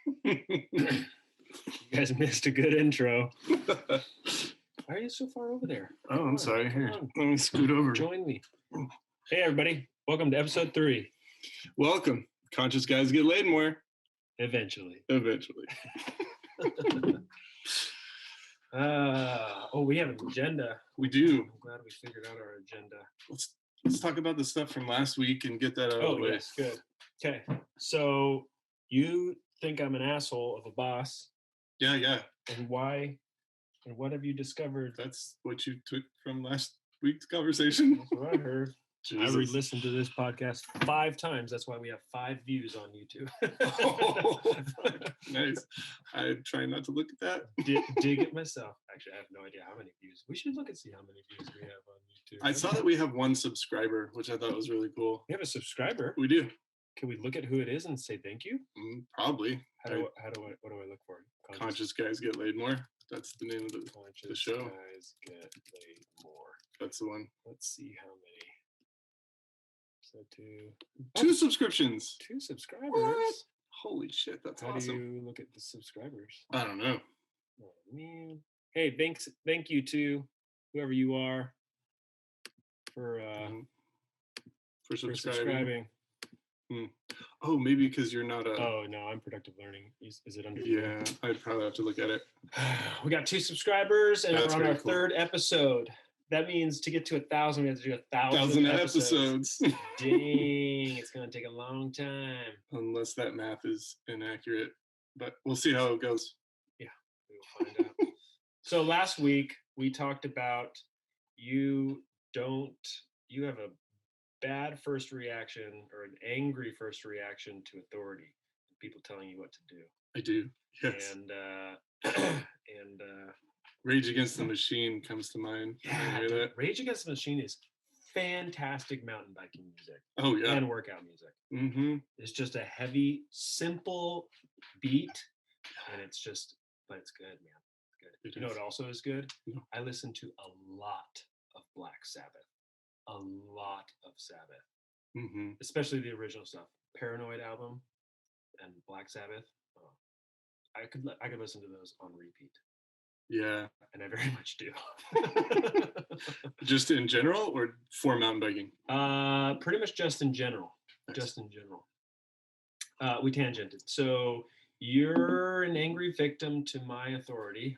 You guys missed a good intro. Why are you so far over there? Oh, I'm sorry. Here, let me scoot over. Join me. Hey, everybody. Welcome to episode 3. Welcome. Conscious guys get laid more. Eventually. We have an agenda. We do. I'm glad we figured out our agenda. Let's talk about the stuff from last week and get that out of the way. Oh, yes. Good. Okay. So you think I'm an asshole of a boss. Yeah. And why? And what have you discovered? That's what you took from last week's conversation. That's what I heard. Jesus. I re-listened to this podcast 5 times. That's why we have 5 views on YouTube. Nice. I try not to look at that. Dig it myself. Actually, I have no idea how many views. We should look and see how many views we have on YouTube. I saw that we have 1 subscriber, which I thought was really cool. We have a subscriber? We do. Can we look at who it is and say thank you? Probably. What do I look for? Conscious guys get laid more. That's the name of the show. Guys get laid more. That's the one. Let's see how many. So 2 subscriptions. 2 subscribers. What? Holy shit, that's awesome. How do you look at the subscribers? I don't know. Oh, man. Hey, thank you to whoever you are for subscribing. Oh, maybe because you're not a... Oh, no, I'm Productive Learning. Is it under... Yeah, I'd probably have to look at it. We got 2 subscribers, and we're on our 3rd episode. That means to get to 1,000, we have to do 1,000 episodes. Dang, it's going to take a long time. Unless that math is inaccurate. But we'll see how it goes. Yeah, we will find out. So last week, we talked about you have a bad first reaction or an angry first reaction to authority. People telling you what to do. I do, yes. And Rage Against the Machine comes to mind. Yeah, Rage Against the Machine is fantastic mountain biking music. Oh, yeah. And workout music. Mm-hmm. It's just a heavy, simple beat, and it's good, man. It's good. You know what also is good? No. I listen to a lot of Black Sabbath. A lot of Sabbath. Mm-hmm. Especially the original stuff. Paranoid album and Black Sabbath. Oh, I could listen to those on repeat. Yeah. And I very much do. Just in general or for mountain biking? Pretty much just in general. Nice. Just in general. We tangented. So you're an angry victim to my authority.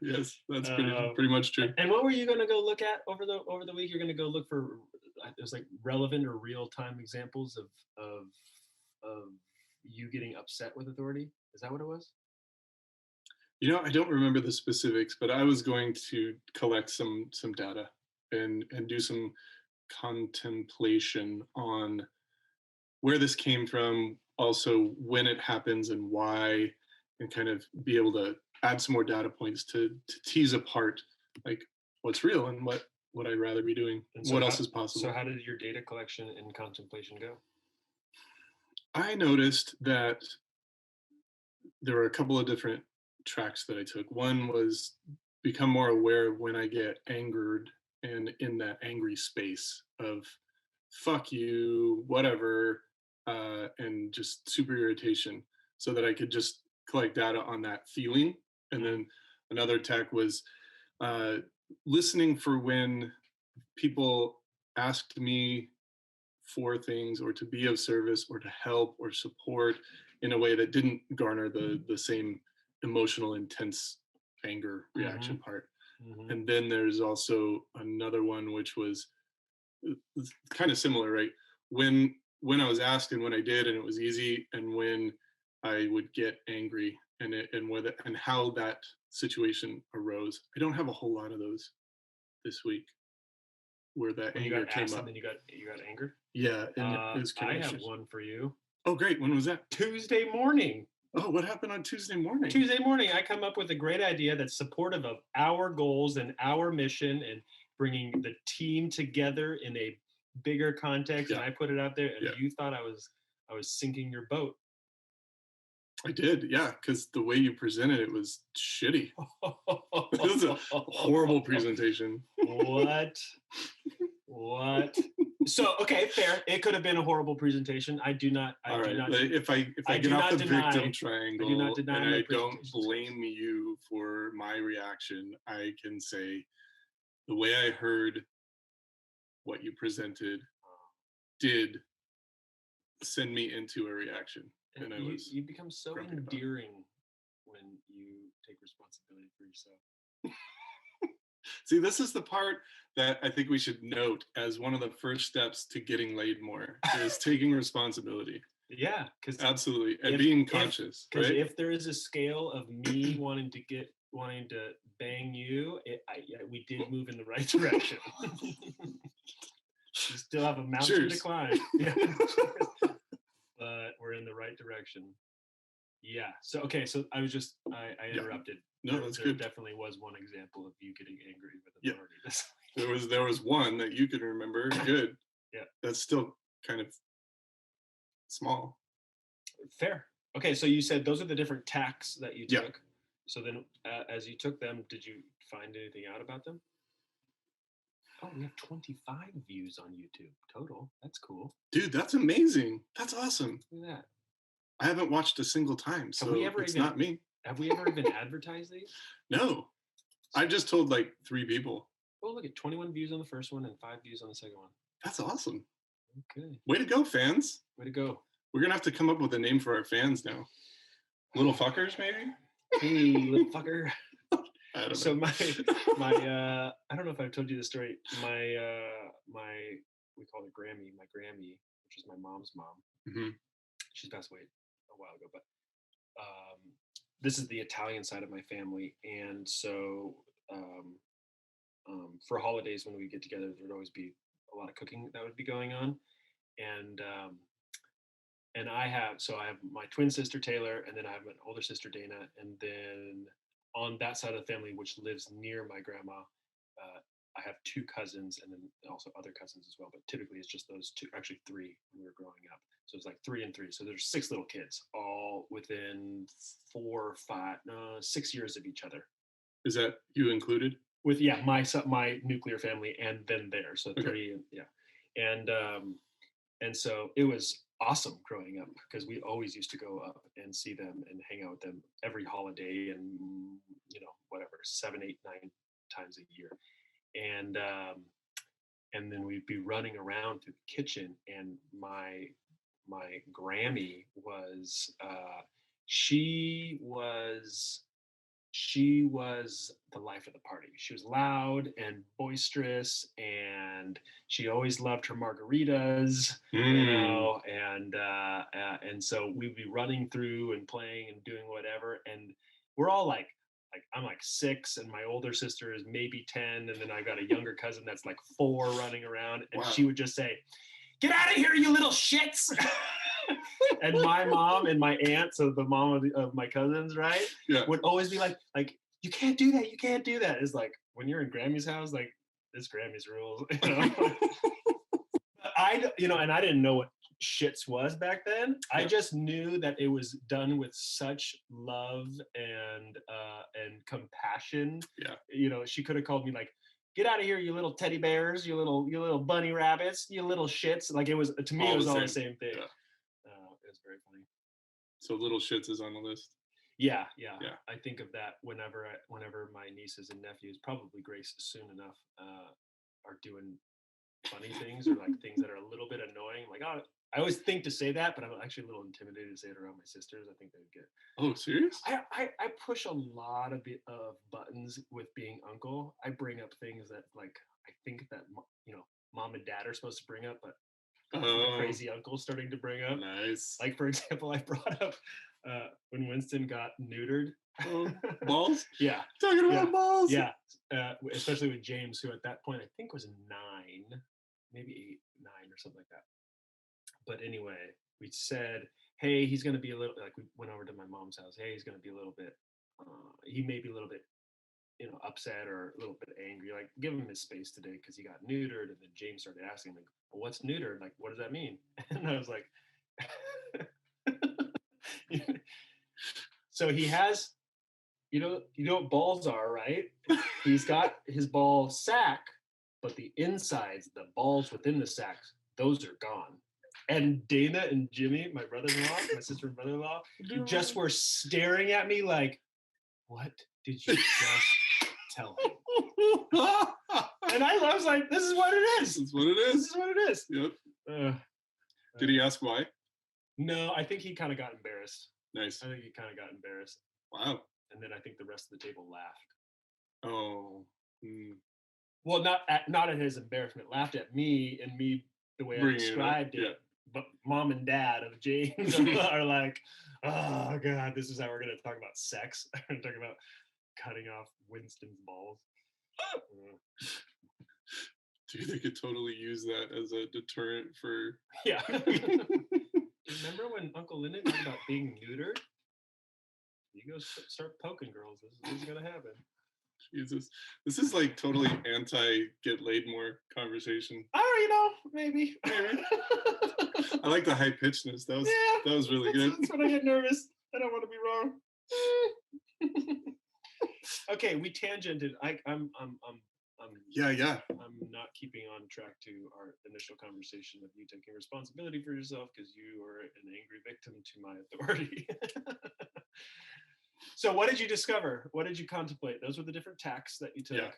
Yes, that's pretty much true. And what were you going to go look at over the week? You're going to go look for there's like relevant or real-time examples of you getting upset with authority. Is that what it was? You know, I don't remember the specifics, but I was going to collect some data and do some contemplation on where this came from, also when it happens and why, and kind of be able to add some more data points to tease apart like what's real and what I'd rather be doing. And so what else is possible. So how did your data collection and contemplation go? I noticed that there were a couple of different tracks that I took. One was become more aware of when I get angered and in that angry space of fuck you, whatever, and just super irritation, so that I could just collect data on that feeling. And then another tack was listening for when people asked me for things or to be of service or to help or support in a way that didn't garner the same emotional intense anger reaction part. Mm-hmm. And then there's also another one which was kind of similar, right? When I was asked and when I did and it was easy, and when I would get angry and how that situation arose. I don't have a whole lot of those this week where that anger came up. And then you got angered? Yeah. And I have one for you. Oh, great. When was that? Tuesday morning. Oh, what happened on Tuesday morning? Tuesday morning, I come up with a great idea that's supportive of our goals and our mission and bringing the team together in a bigger context. Yeah. And I put it out there, and you thought I was sinking your boat. I did, yeah, because the way you presented it was shitty. It was a horrible presentation. What? What? So okay, fair. It could have been a horrible presentation. I do not. All right. Not. If I I get do off not the deny. victim I do not triangle deny and my I don't presentation blame you for my reaction, I can say the way I heard what you presented did send me into a reaction, and I was you become so grumpy about it. endearing when you take responsibility for yourself. See, this is the part that I think we should note as one of the first steps to getting laid more is taking responsibility. Yeah, because Absolutely, and being conscious. Because right? if there is a scale of me wanting to bang you, we did move in the right direction. We still have a mountain to climb. Yeah. But we're in the right direction. Yeah. So okay. So I was just I interrupted. No, that's good. Definitely was one example of you getting angry with authority. Yeah. There was one that you could remember. Good. Yeah. That's still kind of small. Fair. Okay. So you said those are the different tacks that you took. Yeah. So then, as you took them, did you find anything out about them? Oh, we have 25 views on YouTube total. That's cool. Dude, that's amazing. That's awesome. Look at that. I haven't watched a single time, so it's not me. Have we ever even advertised these? No. I just told like 3 people. Oh, look at 21 views on the first one and 5 views on the second one. That's awesome. Okay. Way to go, fans. Way to go. We're going to have to come up with a name for our fans now. Little fuckers, maybe? Hey, little fucker. I don't know. So my I don't know if I've told you the story. My we call her Grammy, which is my mom's mom. Mm-hmm. She's passed away a while ago, but this is the Italian side of my family, and so for holidays when we get together, there'd always be a lot of cooking that would be going on, and I have my twin sister Taylor, and then I have an older sister Dana, and then on that side of the family, which lives near my grandma, I have 2 cousins and then also other cousins as well. But typically it's just those 2, actually 3 when we were growing up. So it's like 3 and 3. So there's 6 little kids, all within 6 years of each other. Is that you included? With my nuclear family and then theirs. So 3, and so it was awesome growing up because we always used to go up and see them and hang out with them every holiday and whatever 7, 8, 9 times a year, and then we'd be running around through the kitchen, and my Grammy was she was the life of the party. She was loud and boisterous, and she always loved her margaritas, and so we'd be running through and playing and doing whatever. And we're all like I'm like 6, and my older sister is maybe 10, and then I've got a younger cousin that's like 4 running around, and She would just say, "Get out of here, you little shits!" And my mom and my aunt, so the mom of my cousins, right, would always be like, "You can't do that. You can't do that." It's like when you're in Grammy's house, like this Grammy's rules. And I didn't know what shits was back then. I just knew that it was done with such love and compassion. Yeah. She could have called me like, "Get out of here, you little teddy bears, you little bunny rabbits, you little shits." Like it was, to me, it was all the same thing. Yeah. It was very funny. So little shits is on the list. Yeah. I think of that whenever my nieces and nephews, probably Grace soon enough, are doing funny things or like things that are a little bit annoying. Like, oh, I always think to say that, but I'm actually a little intimidated to say it around my sisters. I think they'd get. Oh, serious? I push a lot of buttons with being uncle. I bring up things that like I think that mom and dad are supposed to bring up, but the crazy uncle's starting to bring up. Nice. Like for example, I brought up when Winston got neutered. Balls? Yeah. Talking about balls? Yeah. Especially with James, who at that point I think was 9, maybe 8, 9 or something like that. But anyway, we said, hey, he's going to be a little, like we went over to my mom's house. Hey, he's going to be a little bit, he may be a little bit, upset or a little bit angry. Like give him his space today because he got neutered. And then James started asking like, well, what's neutered? Like, what does that mean? And I was like, so he has, you know what balls are, right? He's got his ball sack but the insides, the balls within the sacs, those are gone. And Dana and Jimmy, my brother-in-law, my sister and brother-in-law, just were staring at me like, what did you just tell him? And I was like, this is what it is. This is what it is. This is what it is. Yep. Did he ask why? No, I think he kind of got embarrassed. Nice. I think he kind of got embarrassed. Wow. And then I think the rest of the table laughed. Oh. Well, not at his embarrassment, laughed at me and me the way I described it. Yeah. But mom and dad of James are like, oh God, this is how we're going to talk about sex. We're going to talk about cutting off Winston's balls. Dude, they could totally use that as a deterrent for... Yeah. Remember when Uncle Lindon talked about being neutered? You go start poking girls. This is going to happen. Jesus. This is like totally anti-get laid more conversation. Maybe. I like the high pitchedness. That was really good. That's when I get nervous. I don't want to be wrong. Okay, we tangented. I'm not keeping on track to our initial conversation of you taking responsibility for yourself because you are an angry victim to my authority. So what did you discover? What did you contemplate? Those were the different tacks that you took. Yeah.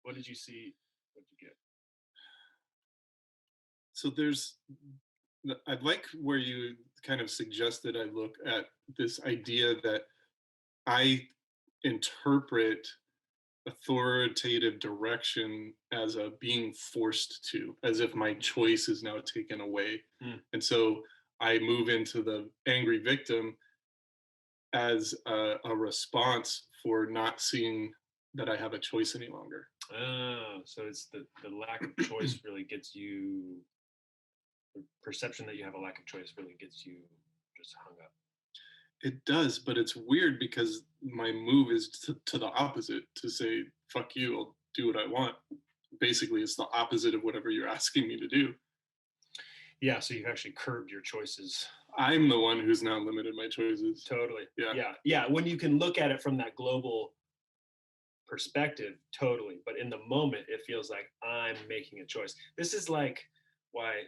What did you see? What did you get? So I'd like where you kind of suggested I look at this idea that I interpret authoritative direction as a being forced to, as if my choice is now taken away. And so I move into the angry victim as a response for not seeing that I have a choice any longer. Oh, so it's the lack of choice really gets you, the perception that you have a lack of choice really gets you just hung up. It does, but it's weird because my move is to the opposite, to say, fuck you, I'll do what I want. Basically, it's the opposite of whatever you're asking me to do. Yeah, so you've actually curbed your choices. I'm the one who's now limited my choices. Totally. Yeah. When you can look at it from that global perspective, totally. But in the moment, it feels like I'm making a choice. This is like why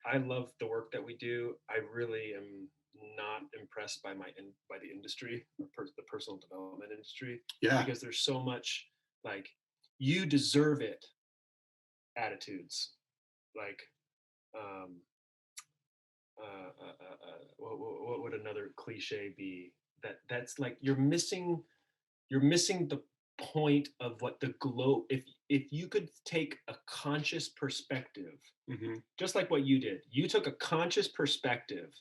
I love the work that we do. I really am not impressed by the industry, the personal development industry. Yeah. Because there's so much like you deserve it attitudes. Like what would another cliche be? That's like you're missing the point of what the globe. If you could take a conscious perspective, just like what you did, you took a conscious perspective,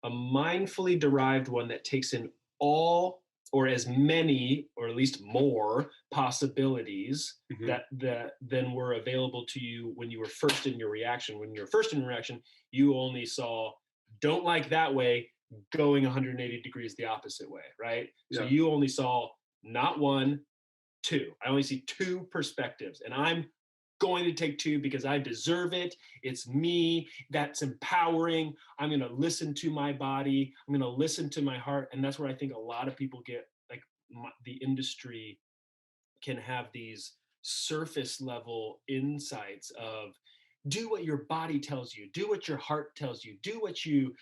a mindfully derived one that takes in all or as many or at least more possibilities than were available to you when you were first in your reaction. When you were first in reaction, you only saw don't like that way going 180 degrees the opposite way, right? Yeah. So you only saw not one, two. I only see two perspectives, and I'm going to take two because I deserve it. It's me. That's empowering. I'm going to listen to my body. I'm going to listen to my heart. And that's where I think a lot of people get like the industry can have these surface level insights of do what your body tells you, do what your heart tells you, do what you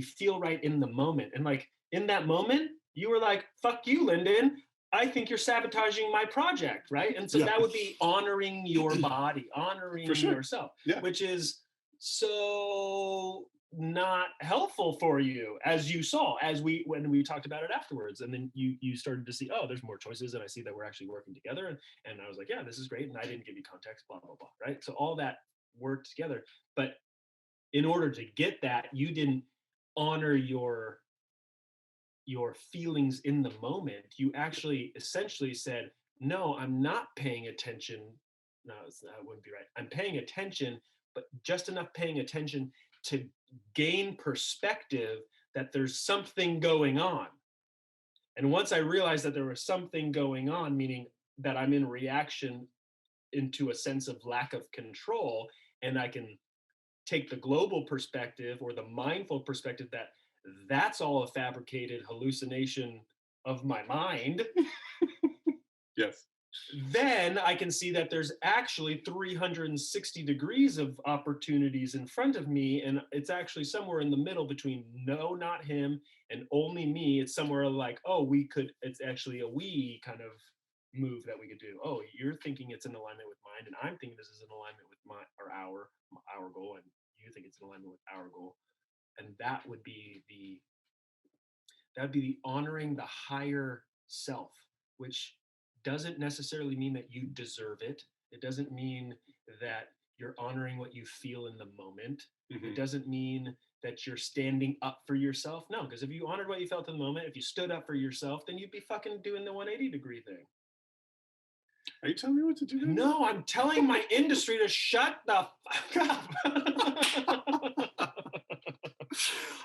feel right in the moment. And like in that moment, you were like, fuck you, Lindon. I think you're sabotaging my project, right? And so that would be honoring your body, honoring yourself, which is so not helpful for you, as you saw, when we talked about it afterwards. And then you started to see, oh, there's more choices, and I see that we're actually working together. And I was like, yeah, this is great. And I didn't give you context, blah, blah, blah, right? So all that worked together. But in order to get that, you didn't honor your feelings in the moment. You actually essentially said, no, I'm not paying attention. No, that wouldn't be right. I'm paying attention, but just enough paying attention to gain perspective that there's something going on. And once I realized that there was something going on, meaning that I'm in reaction into a sense of lack of control, and I can take the global perspective or the mindful perspective that that's all a fabricated hallucination of my mind. Yes. then I can see that there's actually 360 degrees of opportunities in front of me. And it's actually somewhere in the middle between no, not him, and only me. It's somewhere like, oh, it's actually a we kind of move that we could do. Oh, you're thinking it's in alignment with mine, and I'm thinking this is in alignment with our goal, and you think it's in alignment with our goal. And that would be the honoring the higher self, which doesn't necessarily mean that you deserve it. It doesn't mean that you're honoring what you feel in the moment. Mm-hmm. It doesn't mean that you're standing up for yourself. No, because if you honored what you felt in the moment, if you stood up for yourself, then you'd be fucking doing the 180-degree thing. Are you telling me what to do? No, I'm telling my industry to shut the fuck up.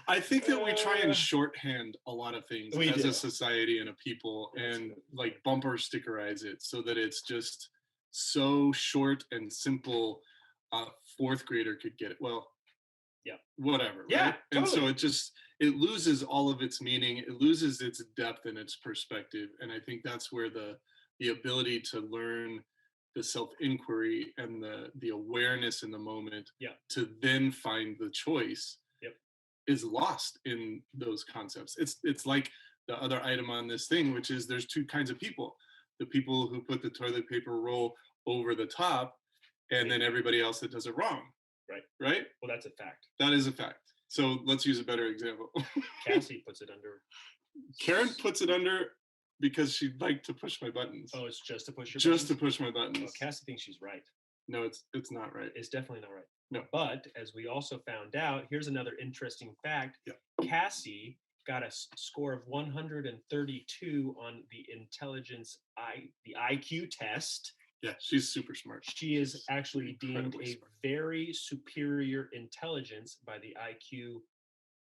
I think that we try and shorthand a lot of things as a society and a people, and like bumper stickerize it so that it's just so short and simple. A fourth grader could get it. Well, yeah, whatever. Yeah, right? totally. And so it loses all of its meaning. It loses its depth and its perspective. And I think that's where the ability to learn the self-inquiry and the awareness in the moment to then find the choice is lost in those concepts. It's like the other item on this thing, which is there's two kinds of people: the people who put the toilet paper roll over the top, and then everybody else that does it wrong. Right? Well, that's a fact. That is a fact. So let's use a better example. Cassie puts it under. Karen puts it under because she'd like to push my buttons. Oh, it's just to push your buttons? Just buttons? To push my buttons. Well, Cassie thinks she's right. No, it's not right. It's definitely not right. No. But as we also found out, here's another interesting fact. Yeah. Cassie got a score of 132 on the the IQ test. Yeah, she's super smart. She is actually deemed a very superior intelligence by the IQ,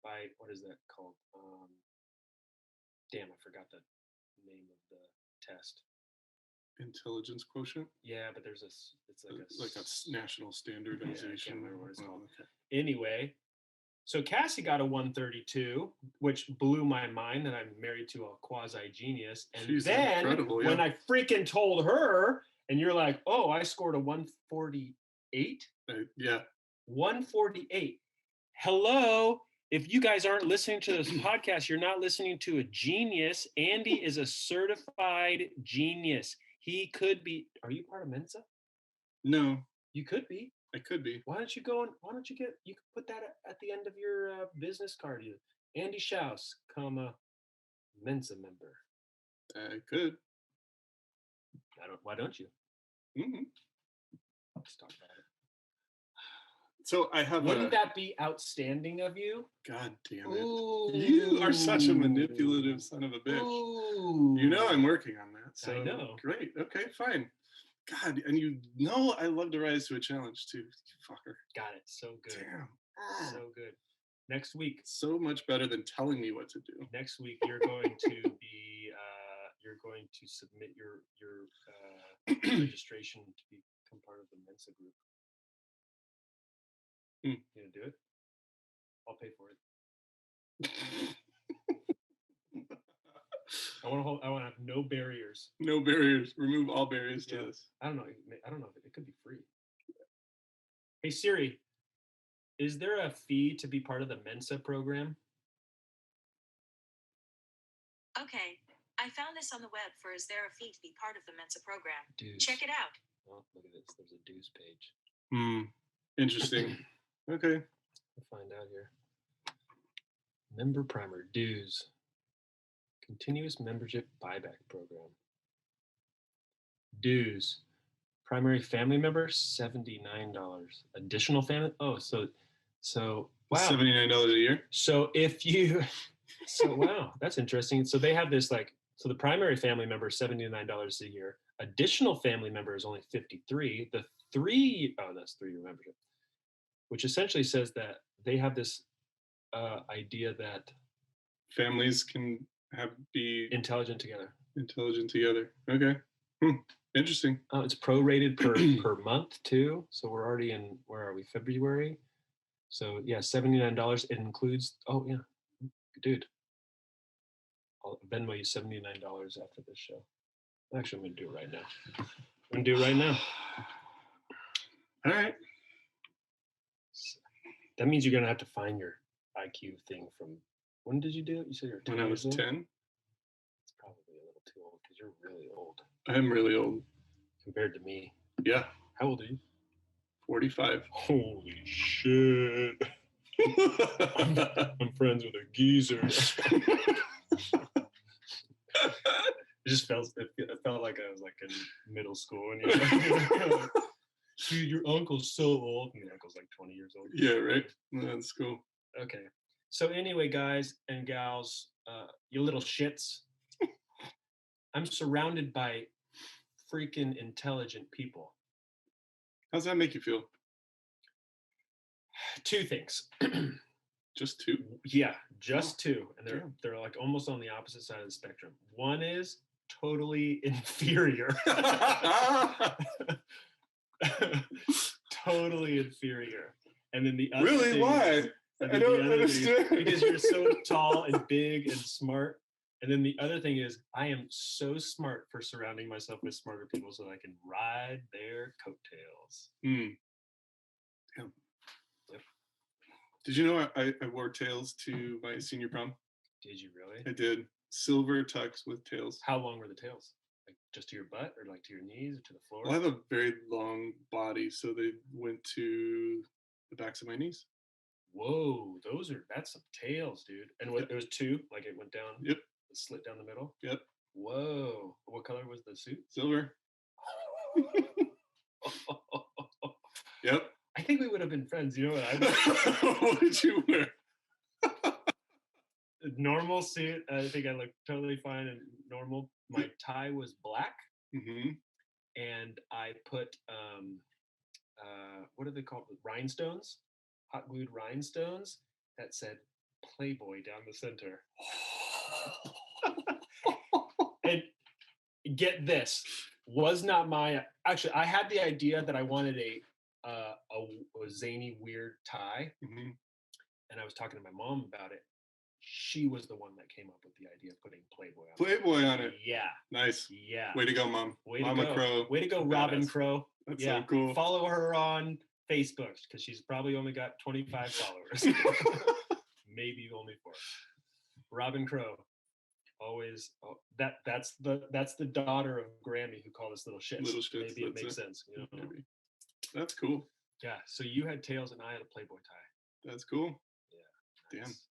by, what is that called? Damn, I forgot the name of the test. Intelligence quotient? Yeah, but there's it's like a national standardization. Yeah, I can't remember what it's called. Okay. Anyway, so Cassie got a 132, which blew my mind that I'm married to a quasi-genius. And she's then incredible, when I freaking told her, and you're like, oh, I scored a 148? Yeah. 148. Hello. If you guys aren't listening to this podcast, you're not listening to a genius. Andy is a certified genius. He could be. Are you part of Mensa? No. You could be. I could be. Why don't you you could put that at the end of your business card. Andy Schaus, Mensa member. I could. Why don't you? Mm-hmm. Let's talk about it. So I have. Wouldn't that be outstanding of you? God damn it! Ooh. You are such a manipulative son of a bitch. Ooh. You know I'm working on that. So I know. Great. Okay, fine. God, and you know I love to rise to a challenge too. You fucker. Got it. So good. Damn. So good. Next week. So much better than telling me what to do. Next week you're going to be. You're going to submit your registration to become part of the Mensa group. You gonna do it? I'll pay for it. I want to have no barriers. No barriers. Remove all barriers to this. I don't know. It could be free. Hey Siri, is there a fee to be part of the Mensa program? Okay, I found this on the web for is there a fee to be part of the Mensa program? Dues. Check it out. Oh, look at this. There's a dues page. Interesting. Okay. We'll find out here. Member primer, dues. Continuous membership buyback program. Dues. Primary family member, $79. Additional family? Oh, so wow. $79 a year? So wow, that's interesting. So they have this so the primary family member is $79 a year. Additional family member is only $53. That's 3-year membership, which essentially says that they have this idea that families can be intelligent together. Okay. Interesting. It's prorated per month too. So we're already in, where are we? February. So yeah, $79. It includes. Oh yeah, dude. I'll Venmo you $79 after this show. Actually, I'm going to do it right now. I'm going to do it right now. All right. That means you're going to have to find your IQ thing from, when did you do it? You said you were 10 When I was years old? 10. It's probably a little too old because you're really old I'm really old. compared to me. Yeah. How old are you? 45. Holy shit. I'm friends with a geezer. It felt like I was like in middle school and you're like, dude, your uncle's so old. And your uncle's like 20 years old. Yeah, right. That's cool. Okay. So anyway, guys and gals, you little shits, I'm surrounded by freaking intelligent people. How's that make you feel? Two things. Just two? Yeah, just two. And they're like almost on the opposite side of the spectrum. One is totally inferior. Totally inferior. And then the other really? thing Why? Is, I don't understand. Because you're so tall and big and smart. And then the other thing is I am so smart for surrounding myself with smarter people so that I can ride their coattails. Mm. Damn. Yep. Did you know I wore tails to my senior prom? Did you really? I did. Silver tux with tails. How long were the tails? Like just to your butt or like to your knees or to the floor? Well, I have a very long body, so they went to the backs of my knees. Whoa, that's some tails, dude. And there was two, like it went down. Yep. It slit down the middle. Yep. Whoa. What color was the suit? Silver. Yep. I think we would have been friends. You know what I would? What did you wear? Normal suit. I think I looked totally fine and normal. My tie was black. Mm-hmm. And I put what are they called? Rhinestones, hot glued rhinestones that said Playboy down the center. And get this, was not my. Actually, I had the idea that I wanted a zany, weird tie, Mm-hmm. and I was talking to my mom about it. She was the one that came up with the idea of putting Playboy on Playboy on it. Yeah. Nice. Yeah. Way to go, Mom. Mama to go. Crow. Way to go, Robin Badass. Crow. That's yeah. so cool. Follow her on Facebook because she's probably only got 25 followers. Maybe only 4. Robin Crow. Always. That's the daughter of Grammy who called us little shits. Little shits. Maybe it makes sense. You know? Maybe. That's cool. Yeah. So you had tails and I had a Playboy tie. That's cool. Yeah. Damn. Nice.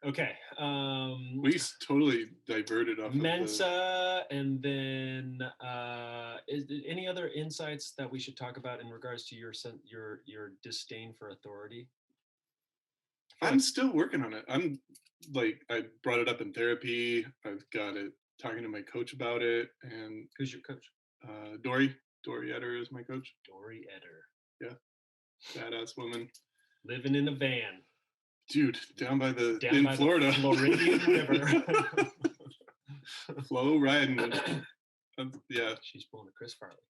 Okay. We totally diverted off Mensa, and then is there any other insights that we should talk about in regards to your disdain for authority? I'm still working on it. I'm like, I brought it up in therapy. I've got it talking to my coach about it. And who's your coach? Dory Etter is my coach. Dory Etter. Yeah. Badass woman. Living in a van. Dude, down by Florida. The Floridian River. Flow riding it. Yeah. She's pulling a Chris Farley.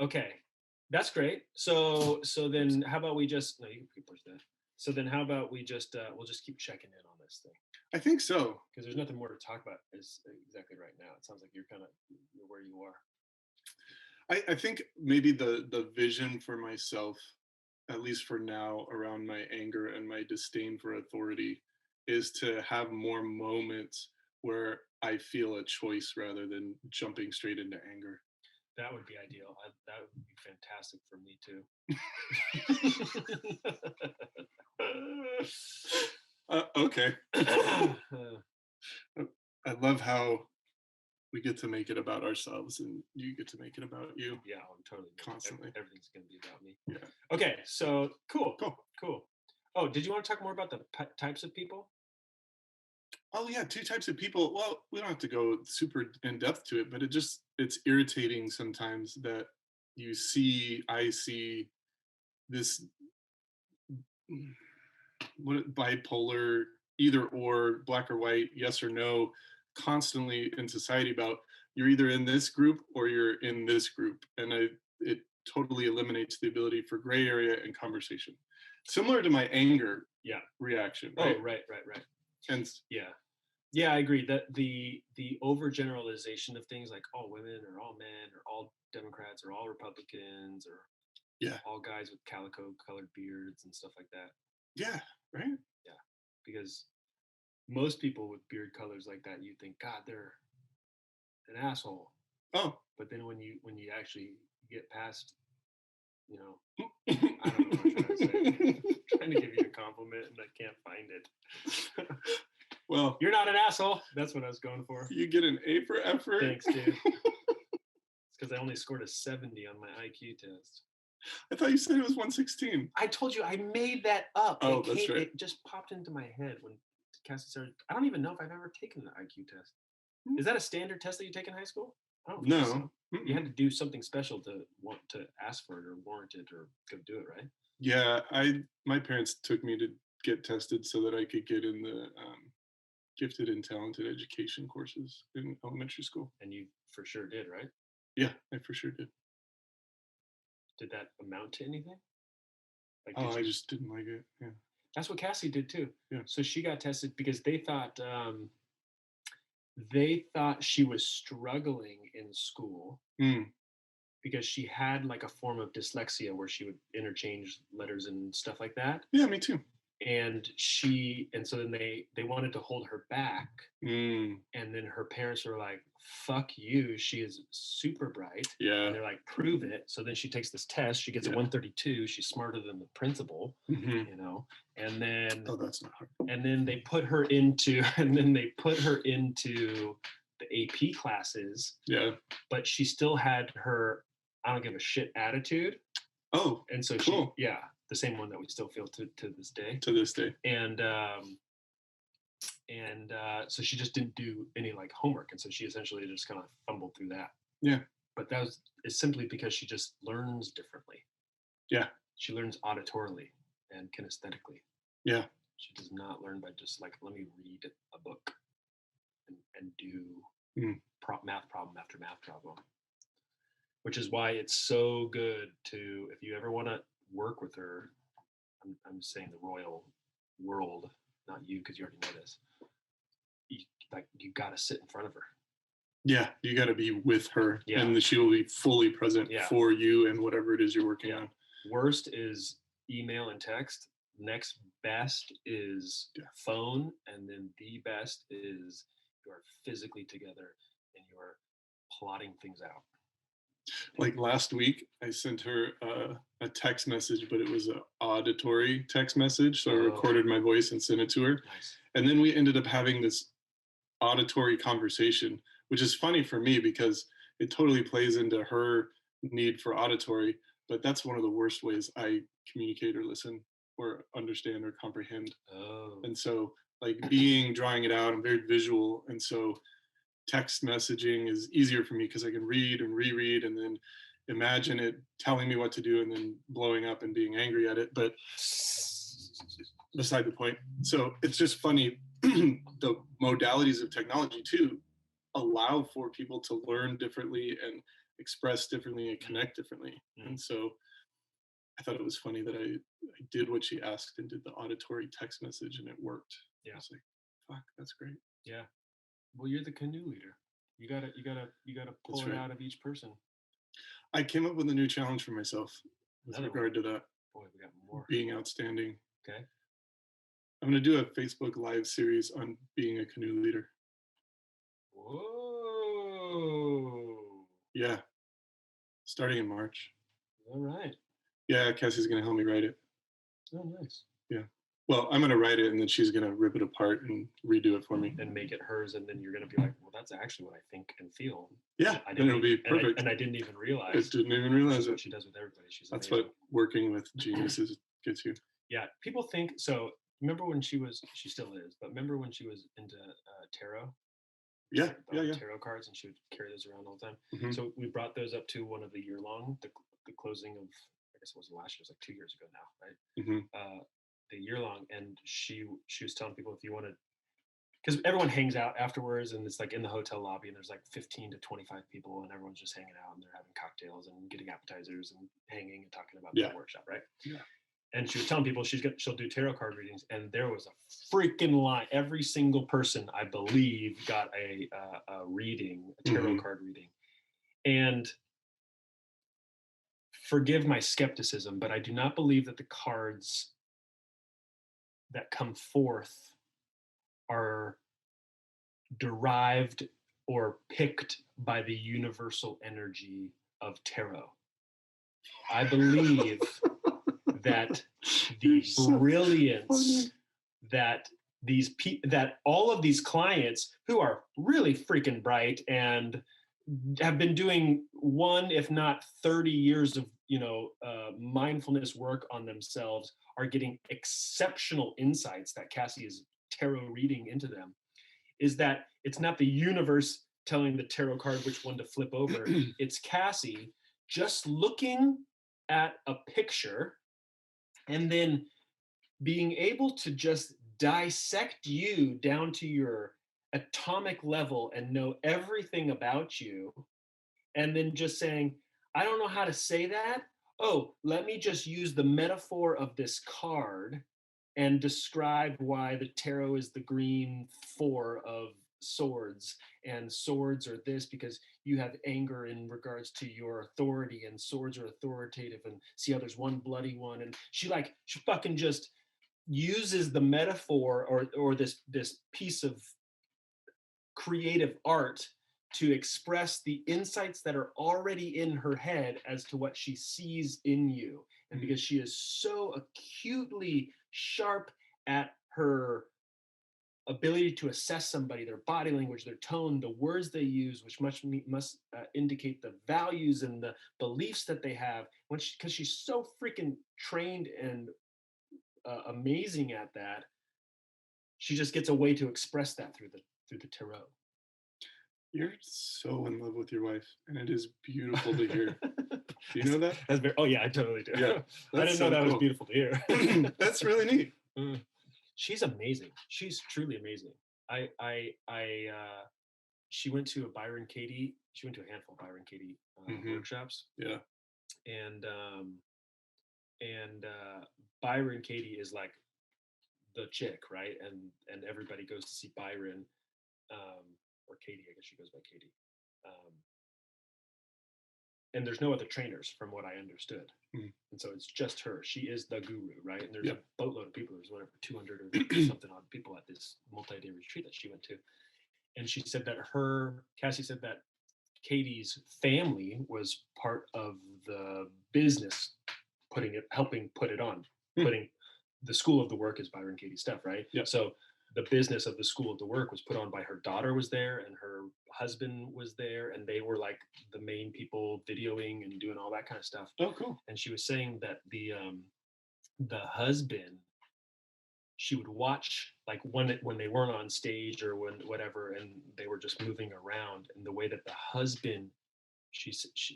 Okay. That's great. So then how about we just, no, you can push that. So then how about we just, we'll just keep checking in on this thing. I think so. Because there's nothing more to talk about is exactly right now. It sounds like you're where you are. I think maybe the vision for myself, at least for now, around my anger and my disdain for authority is to have more moments where I feel a choice rather than jumping straight into anger. That would be ideal. That would be fantastic for me too. Okay. I love how we get to make it about ourselves and you get to make it about you. Yeah, I'm totally constantly. Everything's going to be about me. Yeah. Okay, so cool. Oh, did you want to talk more about the types of people? Oh yeah, 2 types of people. Well, we don't have to go super in depth to it, but it's irritating sometimes that I see this bipolar, either or, black or white, yes or no, constantly in society about you're either in this group or you're in this group, and it totally eliminates the ability for gray area and conversation, similar to my anger reaction. Right? Oh, right. And yeah, Yeah, I agree that the overgeneralization of things like all women or all men or all Democrats or all Republicans or Yeah. all guys with calico colored beards and stuff like that. Yeah. Right. Yeah, because most people with beard colors like that, you think, God, they're an asshole. Oh. But then when you actually get past, you know, I don't know what I'm trying to say. I'm trying to give you a compliment and I can't find it. Well, you're not an asshole. That's what I was going for. You get an A for effort. Thanks, dude. It's because I only scored a 70 on my IQ test. I thought you said it was 116. I told you I made that up. Oh, that's right. It just popped into my head when Cassie started. I don't even know if I've ever taken the IQ test. Is that a standard test that you take in high school? I don't think so. You had to do something special to want to ask for it or warrant it or go do it, right? Yeah, my parents took me to get tested so that I could get in the gifted and talented education courses in elementary school. And you for sure did, right? Yeah, I for sure did. Did that amount to anything? Like, I just didn't like it. Yeah. That's what Cassie did too. Yeah. So she got tested because they thought she was struggling in school because she had like a form of dyslexia where she would interchange letters and stuff like that. Yeah, me too. And so then they wanted to hold her back. And then her parents were like, fuck you, she is super bright. Yeah. And they're like, prove it. So then she takes this test, she gets a 132, she's smarter than the principal, you know. And then that's not hard. And then they put her into the AP classes. Yeah. But she still had her I don't give a shit attitude. Oh. And so cool. The same one that we still feel to this day. To this day. And so she just didn't do any like homework, and so she essentially just kind of fumbled through that. Yeah. But it's simply because she just learns differently. Yeah. She learns auditorily and kinesthetically. Yeah. She does not learn by just like, let me read a book and do math problem after math problem. Which is why it's so good to, if you ever want to work with her, I'm saying the royal world, not you, because you already know this. You got to sit in front of her. Yeah, you got to be with her, yeah. And she will be fully present for you and whatever it is you're working on. Worst is email and text. Next best is phone, and then the best is you are physically together and you are plotting things out. Like last week, I sent her a text message, but it was an auditory text message. So I recorded my voice and sent it to her. Nice. And then we ended up having this auditory conversation, which is funny for me because it totally plays into her need for auditory. But that's one of the worst ways I communicate or listen or understand or comprehend. Oh. And so like drawing it out, I'm very visual. And so text messaging is easier for me because I can read and reread and then imagine it telling me what to do and then blowing up and being angry at it. But beside the point. So it's just funny. The modalities of technology too allow for people to learn differently and express differently and connect differently. And so I thought it was funny that I did what she asked and did the auditory text message and it worked. Yeah. I was like, fuck, that's great. Yeah. Well, you're the canoe leader. You gotta pull it out of each person. I came up with a new challenge for myself with regard to that. Boy, we got more. Being outstanding. Okay. I'm going to do a Facebook Live series on being a canoe leader. Whoa. Yeah. Starting in March. All right. Yeah, Cassie's going to help me write it. Oh, nice. Yeah. Well, I'm going to write it and then she's going to rip it apart and redo it for me. And make it hers. And then you're going to be like, well, that's actually what I think and feel. Yeah. Then it'll be perfect. And I didn't even realize. I didn't even realize it. What she does with everybody. That's amazing. What working with geniuses gets you. Yeah. People think, so remember when she still is, but remember when she was into tarot? Yeah. Tarot cards, and she would carry those around all the time. Mm-hmm. So we brought those up to one of the year-long, the closing of, I guess it wasn't last year, it was like 2 years ago now, right? Mm-hmm. The year-long, and she was telling people, if you want to, because everyone hangs out afterwards, and it's like in the hotel lobby, and there's like 15 to 25 people, and everyone's just hanging out, and they're having cocktails and getting appetizers and hanging and talking about the workshop, right? Yeah. and she was telling people she'll do tarot card readings, and there was a freaking line. Every single person, I believe, got a reading, a tarot card reading. And forgive my skepticism, but I do not believe that the cards that come forth are derived or picked by the universal energy of tarot. I believe that the brilliance that that all of these clients who are really freaking bright and have been doing one, if not 30 years of mindfulness work on themselves, are getting exceptional insights that Cassie is tarot reading into them. Is that it's not the universe telling the tarot card which one to flip over. It's Cassie just looking at a picture and then being able to just dissect you down to your atomic level and know everything about you, and then just saying, I don't know how to say that. Oh, let me just use the metaphor of this card and describe why the tarot is the green four of swords, and swords are this because you have anger in regards to your authority, and swords are authoritative, and see how there's one bloody one. And she fucking just uses the metaphor or this piece of creative art to express the insights that are already in her head as to what she sees in you. And because she is so acutely sharp at her ability to assess somebody, their body language, their tone, the words they use, which must indicate the values and the beliefs that they have, because she's so freaking trained and amazing at that, she just gets a way to express that through the tarot. You're so in love with your wife, and it is beautiful to hear. Do you know that? That's very. Oh yeah, I totally do. Yeah, I didn't know that was beautiful to hear. That's really neat. She's amazing. She's truly amazing. She went to a Byron Katie. She went to a handful of Byron Katie workshops. Yeah. And Byron Katie is like the chick, right? And everybody goes to see Byron, or Katie. I guess she goes by Katie. And there's no other trainers, from what I understood. And so it's just her. She is the guru, right? And there's a boatload of people. There's whatever 200 or something odd people at this multi-day retreat that she went to. And she said that Cassie said that Katie's family was part of the business helping put it on. Putting the School of the Work is Byron Katie stuff, right? Yeah. So the business of the School of the Work was put on by her daughter was there, and her husband was there, and they were like the main people videoing and doing all that kind of stuff. Oh, cool. And she was saying that the husband, she would watch like when they weren't on stage or when whatever, and they were just moving around, and the way that the husband,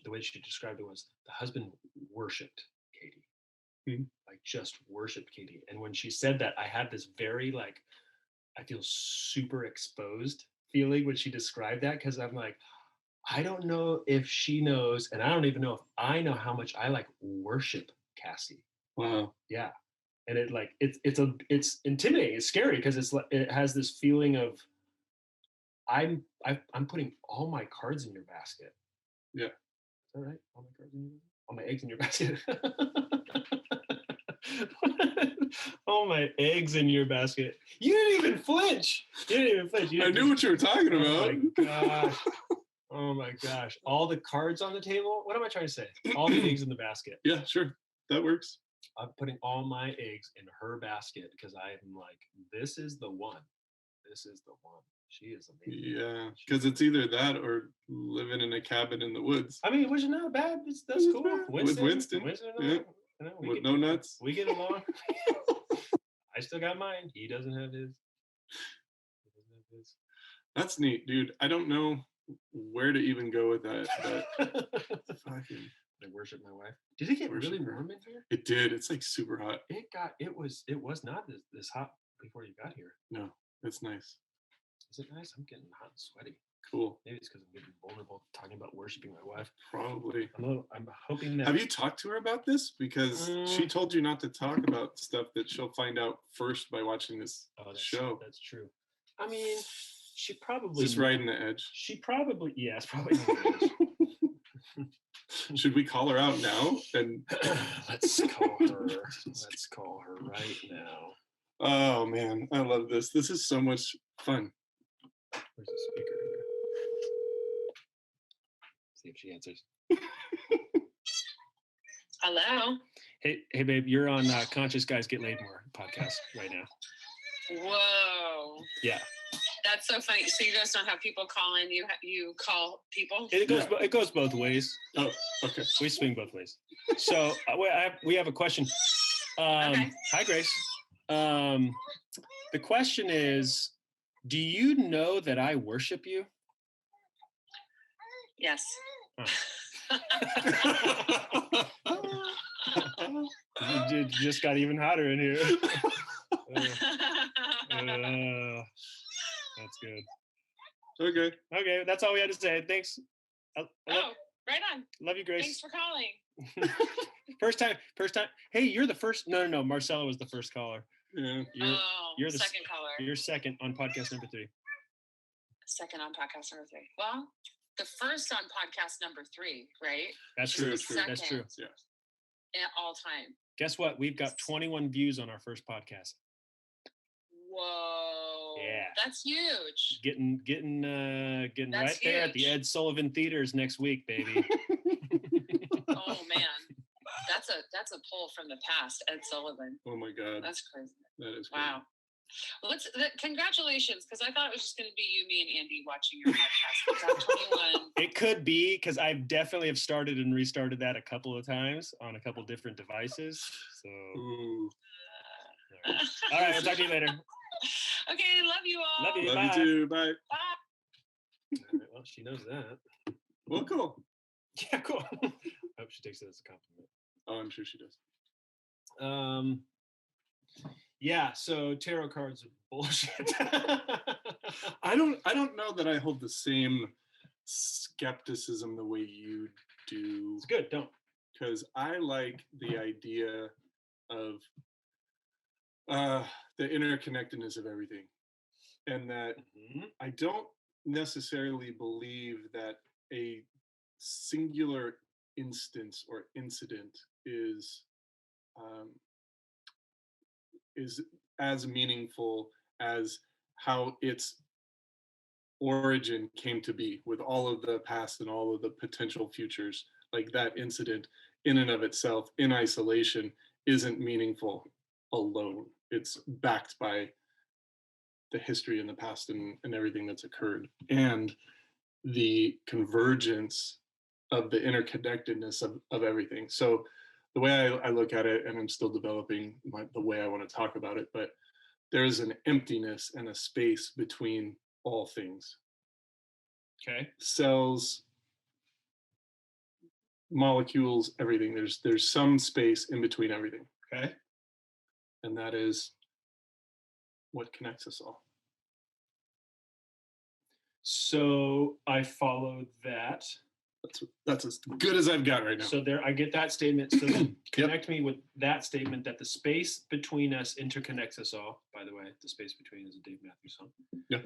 the way she described it was the husband worshipped Katie, like just worshipped Katie. And when she said that, I had this very like, I feel super exposed feeling when she described that, because I'm like, I don't know if she knows, and I don't even know if I know how much I like worship Cassie. Wow. Yeah. And it's intimidating. It's scary because it has this feeling of I'm putting all my cards in your basket. Yeah. Is that right? All my eggs in your basket. All my eggs in your basket. You didn't even flinch. I knew what you were talking about. Oh my gosh. Oh my gosh. All the cards on the table? What am I trying to say? All the eggs in the basket. Yeah, sure. That works. I'm putting all my eggs in her basket because I'm like, this is the one. This is the one. She is amazing. Yeah, because it's either that or living in a cabin in the woods. I mean, which is not bad. That's cool. With Winston. Yeah. With no nuts. We get along. I still got mine. He doesn't have his. That's neat, dude. I don't know where to even go with that. Fucking. I worship my wife. Did it get really warm in here? It did. It's like super hot. It was not this hot before you got here. No, it's nice. Is it nice? I'm getting hot and sweaty. Cool. Maybe it's because I'm being vulnerable talking about worshiping my wife. Probably. I'm hoping that. Have you talked to her about this? Because she told you not to talk about stuff that she'll find out first by watching this show. That's true. I mean, she probably just right in the edge. She probably it's probably on the edge. Should we call her out now? And let's call her. Let's call her right now. Oh man, I love this. This is so much fun. Where's the speaker? See if she answers. Hello. Hey, babe, you're on Conscious Guys Get Laid More podcast right now. Whoa. Yeah. That's so funny. So you guys don't have people call in. You call people. It goes both ways. Oh, okay. We swing both ways. So we have a question. Okay. Hi, Grace. The question is, do you know that I worship you? Yes. It just got even hotter in here. That's good. Okay, that's all we had to say. Thanks. Right on. Love you, Grace. Thanks for calling. First time. Hey, you're the first. No. Marcella was the first caller. Yeah. You're the second caller. You're second on podcast number 3. Second on podcast number 3. Well, the first on podcast number 3, right? That's true. That's true. Yeah. At all time. Guess what? We've got 21 views on our first podcast. Whoa. Yeah. That's huge. Getting That's right there at the huge. Ed Sullivan Theaters next week, baby. Oh man. That's a pull from the past, Ed Sullivan. Oh my God. That's crazy. That is crazy. Wow. Well, congratulations, because I thought it was just going to be you, me, and Andy watching your podcast. I'm 21. It could be, because I definitely have started and restarted that a couple of times on a couple different devices. So, Ooh. All right, we'll talk to you later. Okay, love you all. Love you. Love Bye. you too. Bye. Bye. All right, well, she knows that. Well, cool. Yeah, cool. I hope she takes it as a compliment. Oh, I'm sure she does. Yeah, so tarot cards are bullshit. I don't know that I hold the same skepticism the way you do. It's good, don't. Because I like the idea of the interconnectedness of everything, and that I don't necessarily believe that a singular instance or incident is as meaningful as how its origin came to be, with all of the past and all of the potential futures. Like, that incident in and of itself, in isolation, isn't meaningful alone. It's backed by the history and the past and everything that's occurred, and the convergence of the interconnectedness of everything. So the way I look at it, and I'm still developing the way I want to talk about it, but there's an emptiness and a space between all things. Okay. Cells, molecules, everything. There's some space in between everything. Okay. And that is what connects us all. So I followed that. That's as good as I've got right now. So there, I get that statement. So then connect me with that statement, that the space between us interconnects us all. By the way, the space between is a Dave Matthews song. Yeah.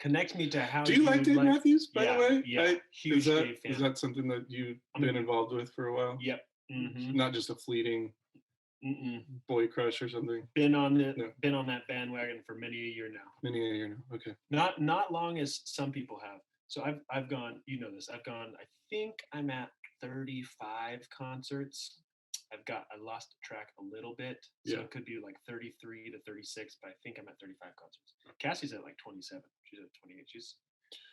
Connect me to how. Do you like Dave Matthews, by the way? Yeah, huge Dave fan. Is that something that you've been involved with for a while? Yep. Mm-hmm. Not just a fleeting boy crush or something. Been on that bandwagon for many a year now. Many a year now. Okay. Not long as some people have. So I've gone. You know this. I've gone. I think I'm at 35 concerts. I lost track a little bit. So it could be like 33 to 36, but I think I'm at 35 concerts. Cassie's at like 27. She's at 28.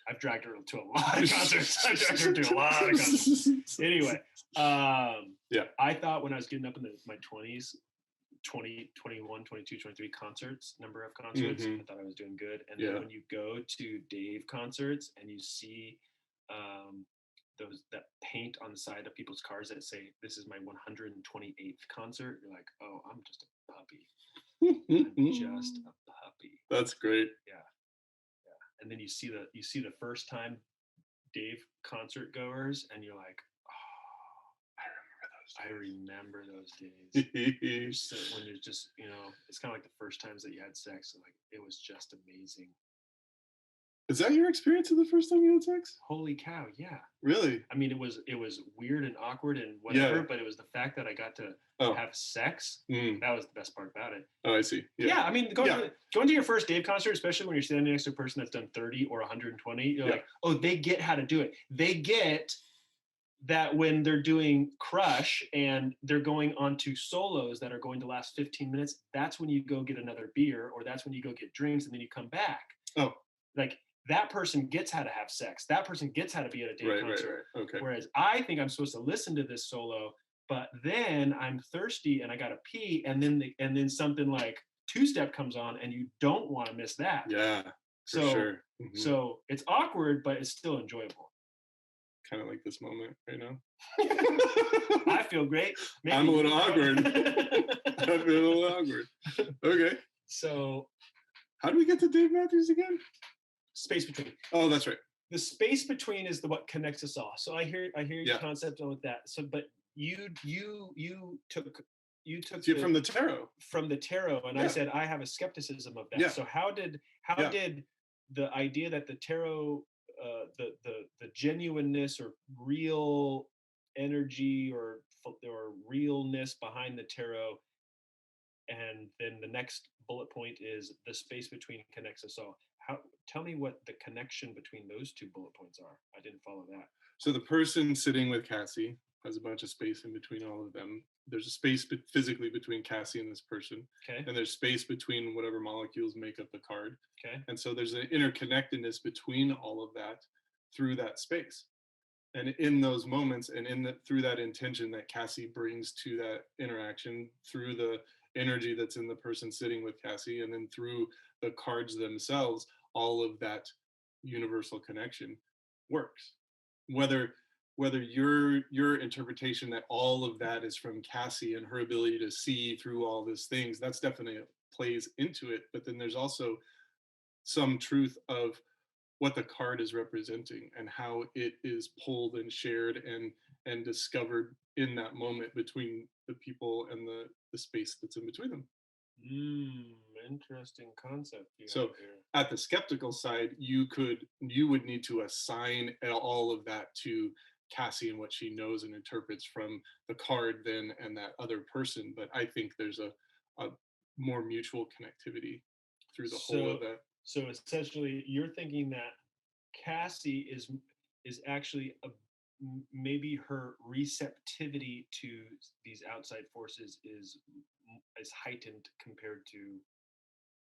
I've dragged her to a lot of concerts. I've dragged her to a lot of concerts. Anyway, I thought when I was getting up in my 20s, 20, 21, 22, 23 number of concerts, I thought I was doing good. And then when you go to Dave concerts and you see that paint on the side of people's cars that say, "This is my 128th concert," you're like, "Oh, I'm just a puppy." I'm just a puppy. That's great. Yeah. and then you see the first time Dave concert goers, and you're like, I remember those days. So when you're just, it's kind of like the first times that you had sex, and like it was just amazing. Is that your experience of the first time you had sex? Holy cow, yeah. Really? I mean, it was weird and awkward and whatever, but it was the fact that I got to have sex. That was the best part about it. Oh, I see. Yeah, I mean, going to your first Dave concert, especially when you're standing next to a person that's done 30 or 120, you're like, oh, they get how to do it. They get that when they're doing Crush and they're going onto solos that are going to last 15 minutes, that's when you go get another beer, or that's when you go get drinks and then you come back. Oh. Like, that person gets how to have sex. That person gets how to be at a Dave concert. Right. Okay. Whereas I think I'm supposed to listen to this solo, but then I'm thirsty and I gotta pee, and then something like two-step comes on, and you don't want to miss that. Yeah. For sure. Mm-hmm. So it's awkward, but it's still enjoyable. Kind of like this moment right now. I feel great. Maybe I'm a little awkward. I feel a little awkward. Okay. So, how do we get to Dave Matthews again? Space between. Oh, that's right. The space between is what connects us all. So I hear your concept with that. So, but you took from the tarot. From the tarot, and I said I have a skepticism of that. So how did the idea that the tarot, the genuineness or real energy or realness behind the tarot, and then the next bullet point is the space between connects us all. Tell me what the connection between those two bullet points are. I didn't follow that. So the person sitting with Cassie has a bunch of space in between all of them. There's a space physically between Cassie and this person. Okay. And there's space between whatever molecules make up the card. Okay. And so there's an interconnectedness between all of that through that space. And in those moments, and through that intention that Cassie brings to that interaction, through the energy that's in the person sitting with Cassie, and then through the cards themselves, all of that universal connection works. Whether your interpretation that all of that is from Cassie and her ability to see through all these things, that's definitely plays into it. But then there's also some truth of what the card is representing and how it is pulled and shared and discovered in that moment between the people and the space that's in between them. Interesting concept. So at the skeptical side, you would need to assign all of that to Cassie and what she knows and interprets from the card then and that other person. But I think there's a more mutual connectivity through the whole of that. So essentially, you're thinking that Cassie is actually maybe her receptivity to these outside forces is heightened compared to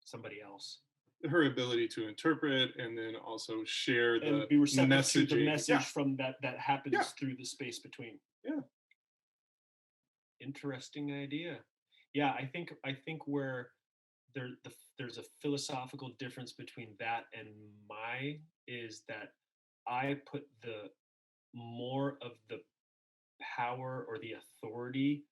somebody else. Her ability to interpret and then also share and the be receptive messaging. to the message from that happens through the space between. Yeah. Interesting idea. Yeah, I think where there's a philosophical difference between that and is that I put the more of the power or the authority,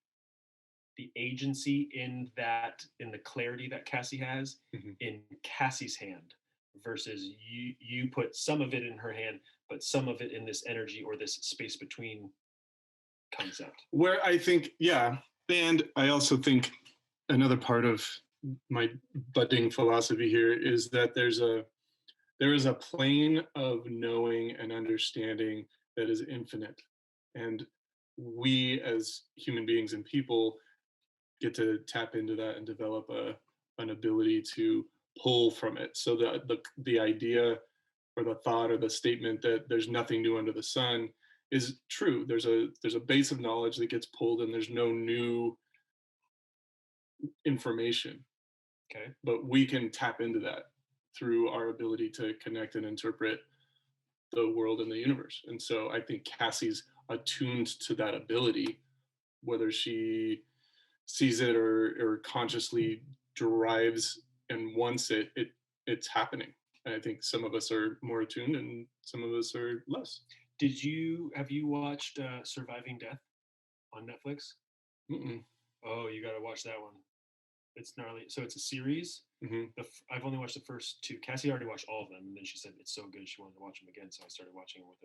the agency in the clarity that Cassie has in Cassie's hand, versus you put some of it in her hand, but some of it in this energy or this space between concept. Where I think, and I also think another part of my budding philosophy here is that there is a plane of knowing and understanding that is infinite, and we as human beings and people get to tap into that and develop an ability to pull from it. So the idea or the thought or the statement that there's nothing new under the sun is true. There's a base of knowledge that gets pulled, and there's no new information. Okay. But we can tap into that through our ability to connect and interpret the world and the universe. And so I think Cassie's attuned to that ability, whether she sees it or consciously derives and wants it, it's happening. And I think some of us are more attuned and some of us are less. Have you watched Surviving Death on Netflix? Mm-mm. Oh, you got to watch that one. It's gnarly. So it's a series. I've only watched the first 2. Cassie already watched all of them, and then she said it's so good she wanted to watch them again, so I started watching them with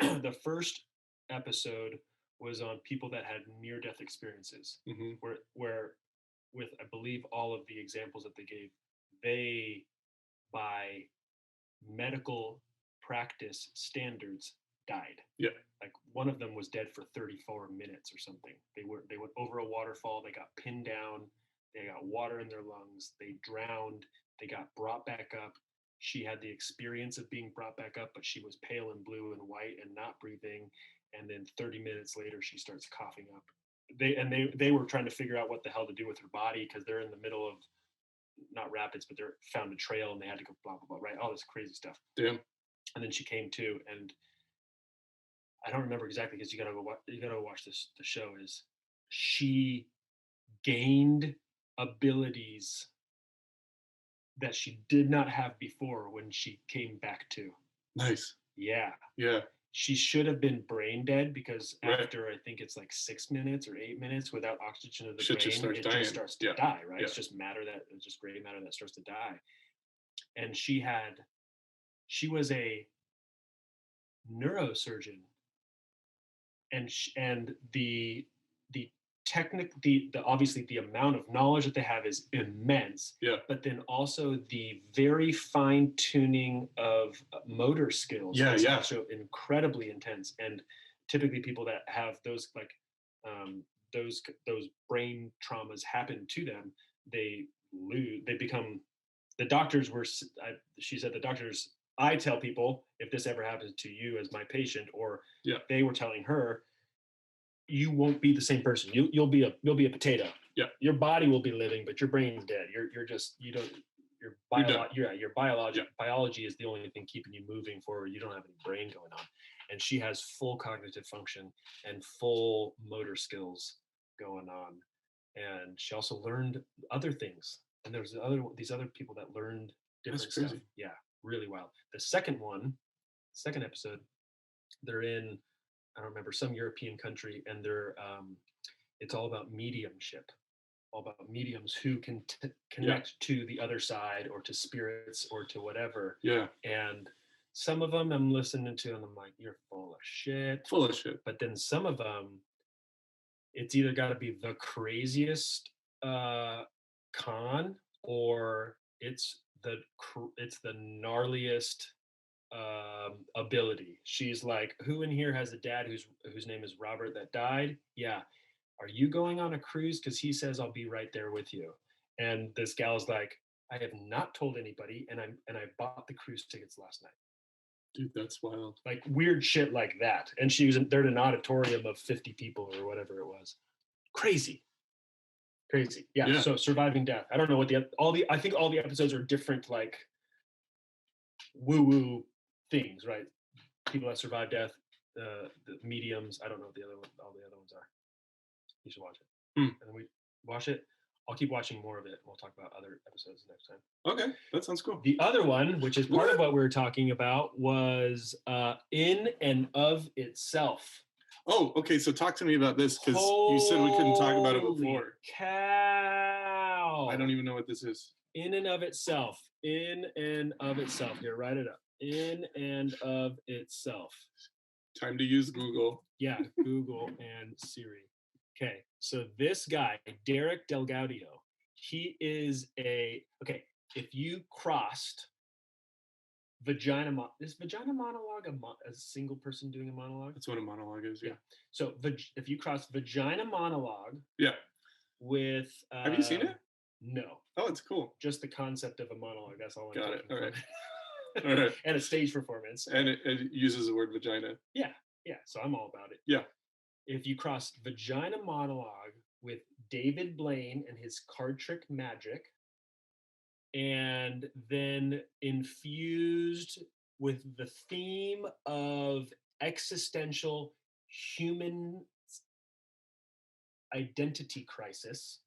her. The first episode was on people that had near-death experiences, where with I believe all of the examples that they gave, they by medical practice standards died. Yeah. Like one of them was dead for 34 minutes or something. They went over a waterfall, they got pinned down, they got water in their lungs, they drowned, they got brought back up. She had the experience of being brought back up, but she was pale and blue and white and not breathing. And then 30 minutes later, she starts coughing up. They were trying to figure out what the hell to do with her body because they're in the middle of not rapids, but they found a trail and they had to go blah blah blah, right? All this crazy stuff. Damn. And then she came to, and I don't remember exactly because you gotta go watch this. The show is she gained abilities that she did not have before when she came back to. Nice. Yeah. Yeah. She should have been brain dead because Right. after I think it's like 6 minutes or 8 minutes without oxygen to the Shit brain, just starts it dying. just starts to die, right? It's just it's just gray matter that starts to die. And she was a neurosurgeon, and the obviously the amount of knowledge that they have is immense. Yeah. But then also the very fine tuning of motor skills is also incredibly intense. And typically people that have those like those brain traumas happen to them, they become, the doctors were, she said the doctors, I tell people if this ever happens to you as my patient, or they were telling her, you won't be the same person. You'll be a potato. Yeah. Your body will be living, but your brain's dead. Biology is the only thing keeping you moving forward. You don't have any brain going on. And she has full cognitive function and full motor skills going on. And she also learned other things. And there's these other people that learned different stuff. Yeah, really wild. The second episode, they're in, I don't remember, some European country, and they're it's all about mediumship, all about mediums who can connect to the other side or to spirits or to whatever. Yeah. And some of them I'm listening to and I'm like, you're full of shit. Full of shit. But then some of them, it's either got to be the craziest con, or it's the gnarliest ability. She's like, who in here has a dad whose name is Robert that died? Yeah. Are you going on a cruise? Because he says I'll be right there with you. And this gal's like, I have not told anybody, and I bought the cruise tickets last night. Dude, that's wild. Like weird shit like that. And she was there in an auditorium of 50 people or whatever it was. Crazy. Yeah. So surviving death. I don't know what I think all the episodes are different, like woo-woo things, right? People that survive death, the mediums. I don't know what all the other ones are. You should watch it. And then we watch it. I'll keep watching more of it. We'll talk about other episodes next time. Okay, that sounds cool. The other one, which is part of what we were talking about, was In and of Itself. Oh, okay. So talk to me about this, because you said we couldn't talk about it before. Cow! I don't even know what this is. In and of Itself. In and of Itself. Here, write it up. In and of Itself. Time to use Google. Yeah, Google and Siri. Okay, so this guy, Derek Delgaudio, he is if you crossed is vagina monologue a single person doing a monologue? That's what a monologue is, yeah. So if you cross vagina monologue with... have you seen it? No. Oh, it's cool. Just the concept of a monologue, that's all I'm Got it, all right. All right. And a stage performance. And it uses the word vagina. Yeah, so I'm all about it. Yeah. If you cross vagina monologue with David Blaine and his card trick magic, and then infused with the theme of existential human identity crisis.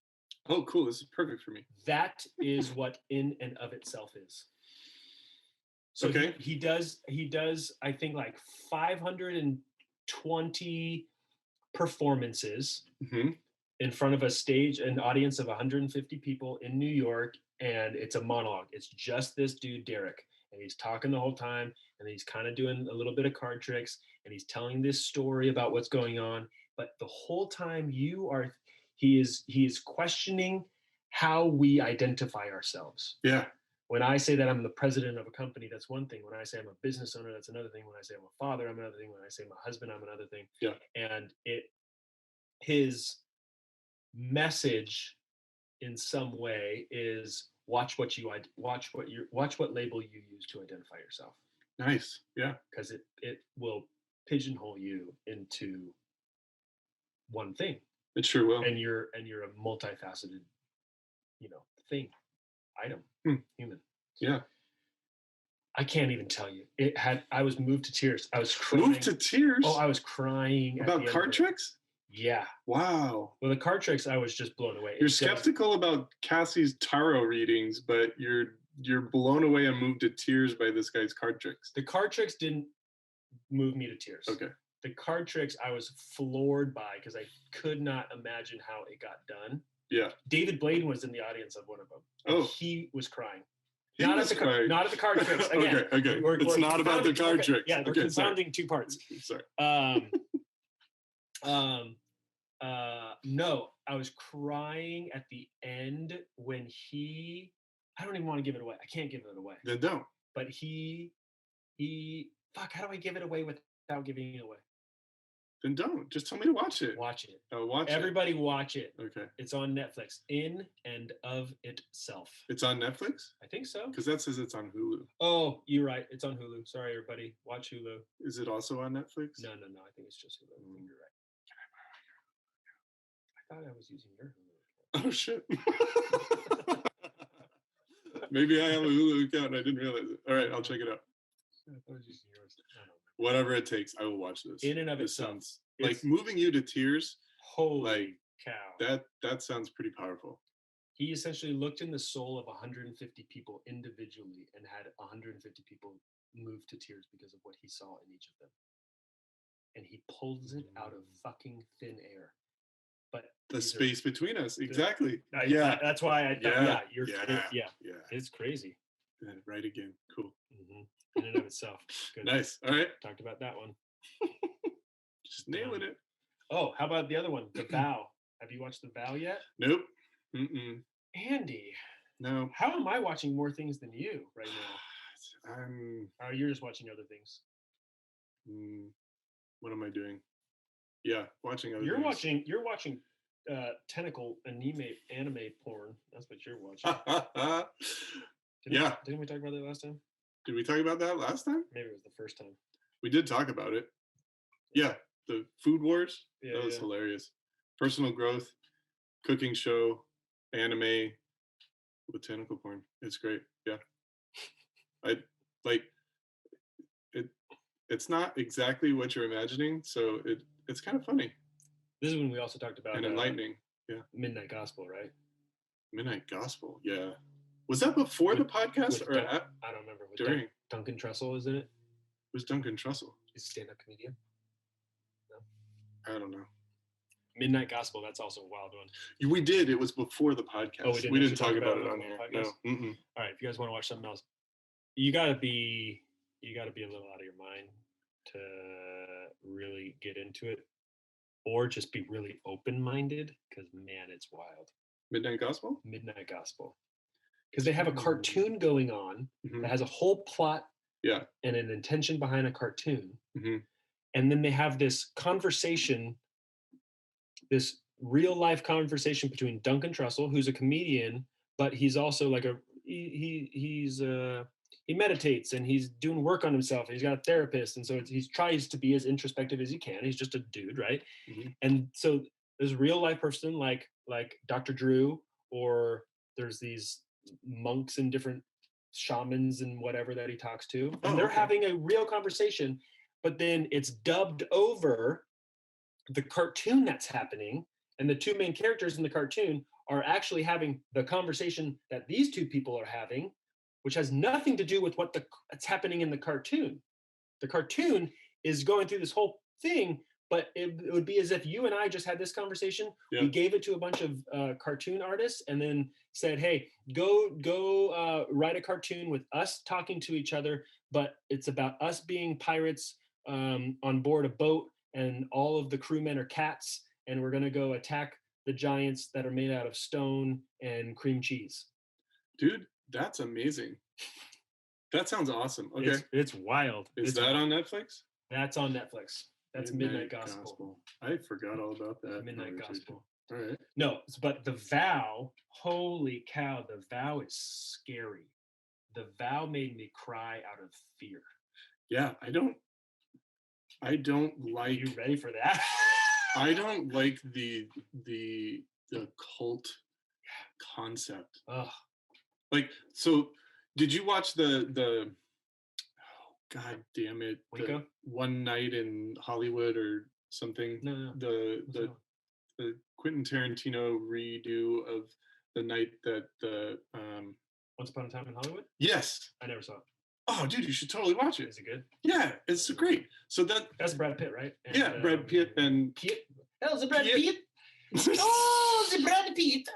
Oh, cool. This is perfect for me. That is what In and of Itself is. So he does, I think, like 520 performances in front of an audience of 150 people in New York, and it's a monologue. It's just this dude, Derek, and he's talking the whole time, and he's kind of doing a little bit of card tricks, and he's telling this story about what's going on. But the whole time he is questioning how we identify ourselves. Yeah. When I say that I'm the president of a company, that's one thing. When I say I'm a business owner, that's another thing. When I say I'm a father, I'm another thing. When I say I'm a husband, I'm another thing. Yeah. And his message in some way is watch what label you use to identify yourself. Nice. Yeah. Because it will pigeonhole you into one thing. It sure will. And you're a multifaceted, thing, item, human. Yeah. I can't even tell you. I was moved to tears. I was crying. Moved to tears? Oh, I was crying. About card tricks? Yeah. Wow. Well, the card tricks, I was just blown away. You're skeptical about Cassie's tarot readings, but you're blown away and moved to tears by this guy's card tricks. The card tricks didn't move me to tears. Okay. The card tricks I was floored by because I could not imagine how it got done. Yeah. David Blaine was in the audience of one of them. Oh. He was crying. Not at the card tricks. Again, okay. It's not about the card tricks. Yeah, we're confounding two parts. Sorry. No, I was crying at the end when I don't even want to give it away. I can't give it away. Then don't. But how do I give it away without giving it away? Then don't. Just tell me to watch it. Watch it. Everybody watch it. Okay. It's on Netflix. In and of Itself. It's on Netflix? I think so. Because that says it's on Hulu. Oh, you're right. It's on Hulu. Sorry, everybody. Watch Hulu. Is it also on Netflix? No. I think it's just Hulu. I think you're right. Can I borrow your Hulu account? I thought I was using your Hulu account. Oh, shit. Maybe I have a Hulu account and I didn't realize it. All right, I'll check it out. I thought I was using yours. Whatever it takes, I will watch this. In and of itself. Like moving you to tears. Holy cow. That sounds pretty powerful. He essentially looked in the soul of 150 people individually and had 150 people move to tears because of what he saw in each of them. And he pulls it out of fucking thin air. But the space between us, exactly. That's why I thought, yeah. It's crazy. Right again. Cool. Mm-hmm. In and of itself. Good. Nice. All right. Talked about that one. Just nailing it. Oh, how about the other one? The Vow. Have you watched The Vow yet? Nope. Mm-mm. Andy. No. How am I watching more things than you right now? You're just watching other things. What am I doing? Yeah, watching other things. You're watching tentacle anime porn. That's what you're watching. Didn't we talk about that last time? Did we talk about that last time? Maybe it was the first time. We did talk about it. Yeah, the Food Wars. Yeah, that was hilarious. Personal growth, cooking show, anime with tentacle porn. It's great. Yeah. I like it. It's not exactly what you're imagining, so it's kind of funny. This is when we also talked about and enlightening. Yeah. Midnight Gospel, right? Midnight Gospel. Yeah. Was that before the podcast or I don't remember. During Duncan Trussell, isn't it? Who's Duncan Trussell? He's a stand-up comedian. No? I don't know. Midnight Gospel, that's also a wild one. We did. It was before the podcast. Oh, we didn't talk about it on here. No. Mm-mm. All right, if you guys want to watch something else, you gotta be a little out of your mind to really get into it, or just be really open-minded, because man, it's wild. Midnight Gospel? Midnight Gospel. Because they have a cartoon going on that has a whole plot and an intention behind a cartoon. Mm-hmm. And then they have this conversation, this real life conversation between Duncan Trussell, who's a comedian, but he's also like he meditates and he's doing work on himself. And he's got a therapist. And so he tries to be as introspective as he can. He's just a dude, right? Mm-hmm. And so there's a real life person like Dr. Drew, or there's these monks and different shamans and whatever that he talks to, and they're having a real conversation, but then it's dubbed over the cartoon that's happening, and the two main characters in the cartoon are actually having the conversation that these two people are having, which has nothing to do with what's happening in the cartoon. The cartoon is going through this whole thing, but it would be as if you and I just had this conversation. Yeah. We gave it to a bunch of cartoon artists and then said, hey, go write a cartoon with us talking to each other, but it's about us being pirates on board a boat, and all of the crewmen are cats, and we're going to go attack the giants that are made out of stone and cream cheese. Dude, that's amazing. That sounds awesome. Okay. It's wild. Is that on Netflix? That's on Netflix. That's Midnight Gospel. I forgot all about that. Midnight Gospel. All right. No, but The Vow, holy cow, The Vow is scary. The Vow made me cry out of fear. Yeah, I don't like. You ready for that? I don't like the cult concept. Ugh. Like, so did you watch the God damn it, One Night in Hollywood or something? No. The Quentin Tarantino redo of the night that the Once Upon a Time in Hollywood? Yes. I never saw it. Oh, dude, you should totally watch it. Is it good? Yeah, it's great. So that's Brad Pitt, right? And, yeah, Brad Pitt and Pitt. That was a Brad Pitt. Oh, the Brad Pitt.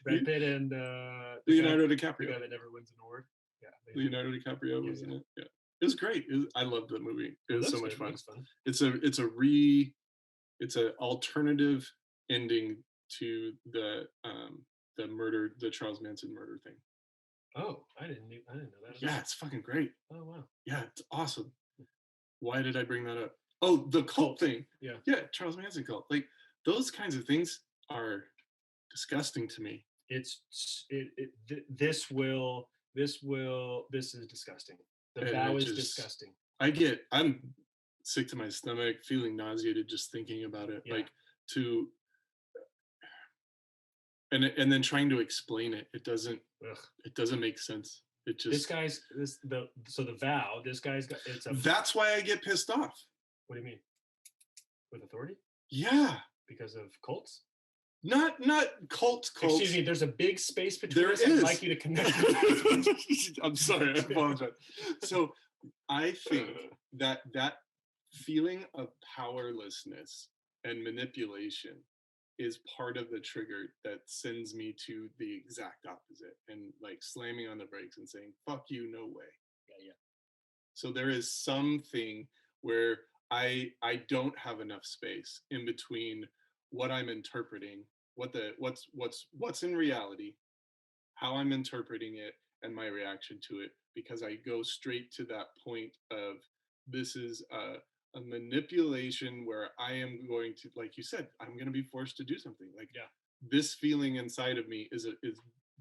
Brad Pitt and Leonardo DiCaprio. The guy that never wins an award. Yeah. Leonardo DiCaprio was in it. Yeah. It was great. I loved the movie. It was so much fun. It's an alternative ending to the Charles Manson murder thing. Oh, I didn't know that. Yeah, it's fucking great. Oh wow. Yeah, it's awesome. Why did I bring that up? Oh, the cult thing. Yeah, Charles Manson cult. Like those kinds of things are disgusting to me. This is disgusting. The Vow is disgusting. I'm sick to my stomach, feeling nauseated just thinking about it. Yeah. Like and then trying to explain it. It doesn't make sense. It just The Vow, this guy's got that's why I get pissed off. What do you mean? With authority? Yeah. Because of cults? Not cults. Excuse me, there's a big space between us. Is. I'd like you to connect. I'm sorry, I apologize. So I think that feeling of powerlessness and manipulation is part of the trigger that sends me to the exact opposite and like slamming on the brakes and saying, fuck you, no way. Yeah. So there is something where I don't have enough space in between what I'm interpreting, what's in reality, how I'm interpreting it, and my reaction to it, because I go straight to that point of this is a manipulation where I am going to, like you said, I'm going to be forced to do something. Like this feeling inside of me is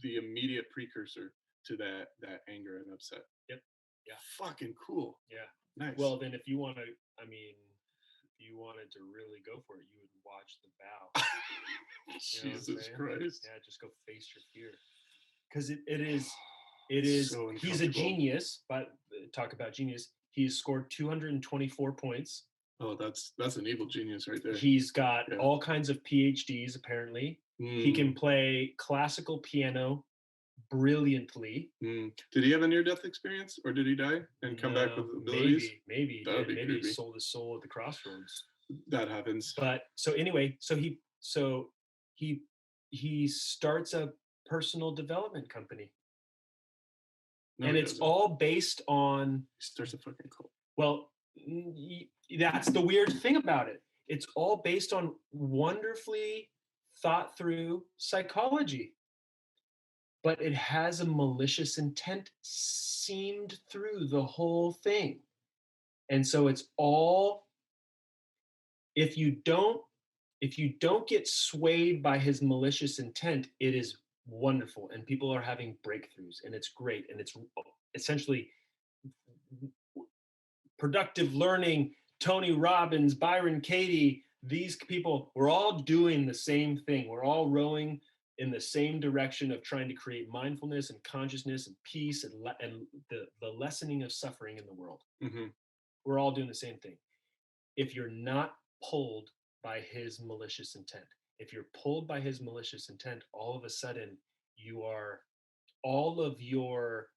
the immediate precursor to that anger and upset. Yep. Yeah. Fucking cool. Yeah. Nice. Well, then if you wanted to really go for it, you would watch The Vow. Jesus Christ. Yeah, just go face your fear. Because it is so he's a genius, but talk about genius. He's scored 224 points. Oh, that's an evil genius right there. He's got all kinds of PhDs, apparently. He can play classical piano brilliantly. Did he have a near-death experience, or did he die and come back with abilities? Maybe creepy. he sold his soul at the crossroads. That happens. But so anyway, so he starts a personal development company. No, and it's all based on. He starts a fucking cult. Well, that's the weird thing about it. It's all based on wonderfully thought through psychology, but it has a malicious intent seamed through the whole thing. And so it's all, if you don't get swayed by his malicious intent, it is wonderful, and people are having breakthroughs, and it's great, and it's essentially productive learning. Tony Robbins, Byron Katie, these people, we're all doing the same thing. We're all rowing in the same direction of trying to create mindfulness and consciousness and peace and the lessening of suffering in the world. Mm-hmm. We're all doing the same thing. If you're not pulled by his malicious intent, if you're pulled by his malicious intent, all of a sudden you are, all of your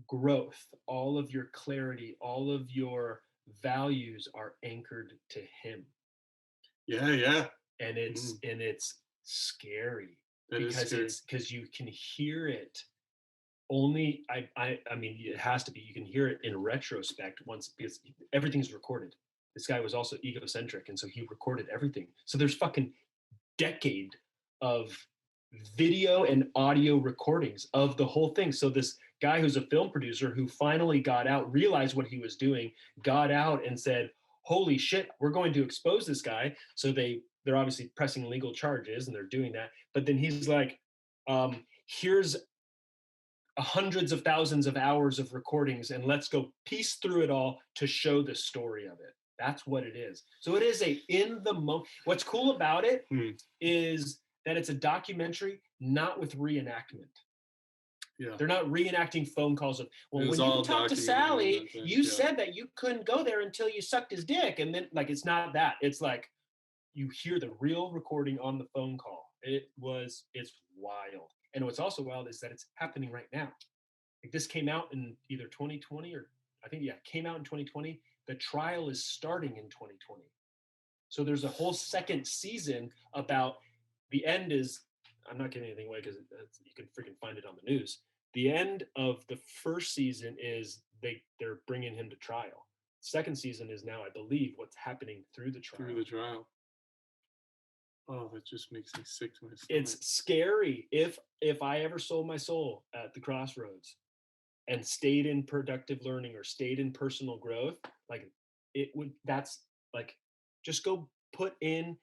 growth, all of your clarity, all of your values are anchored to him. Yeah. And it's scary That is because scary. because you can hear it only. I mean, it has to be. You can hear it in retrospect once, because everything's recorded. This guy was also egocentric, and so he recorded everything. So there's fucking decade of video and audio recordings of the whole thing. So this guy who's a film producer who finally got out, realized what he was doing, got out and said, holy shit, we're going to expose this guy. So they're obviously pressing legal charges and they're doing that. But then he's like, here's hundreds of thousands of hours of recordings, and let's go piece through it all to show the story of it. That's what it is. So it is a in the moment. What's cool about it is that it's a documentary, not with reenactment. Yeah. They're not reenacting phone calls of, well, when you talked to documented Sally, and you said that you couldn't go there until you sucked his dick. And then, like, it's not that. It's like you hear the real recording on the phone call. It's wild. And what's also wild is that it's happening right now. Like, this came out in either 2020 or it came out in 2020. The trial is starting in 2020. So there's a whole second season about the end is, I'm not giving anything away because you can freaking find it on the news. The end of the first season is they're bringing him to trial. Second season is now, I believe, what's happening through the trial. Through the trial. Oh, that just makes me sick to my stomach. It's scary. If I ever sold my soul at the crossroads and stayed in productive learning or stayed in personal growth, like, that's like, just go put in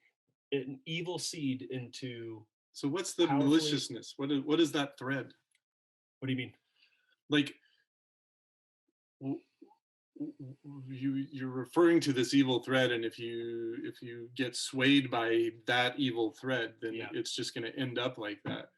an evil seed into. So what's the maliciousness? What is that thread? What do you mean? Like, you're referring to this evil thread, and if you get swayed by that evil thread, then it's just going to end up like that,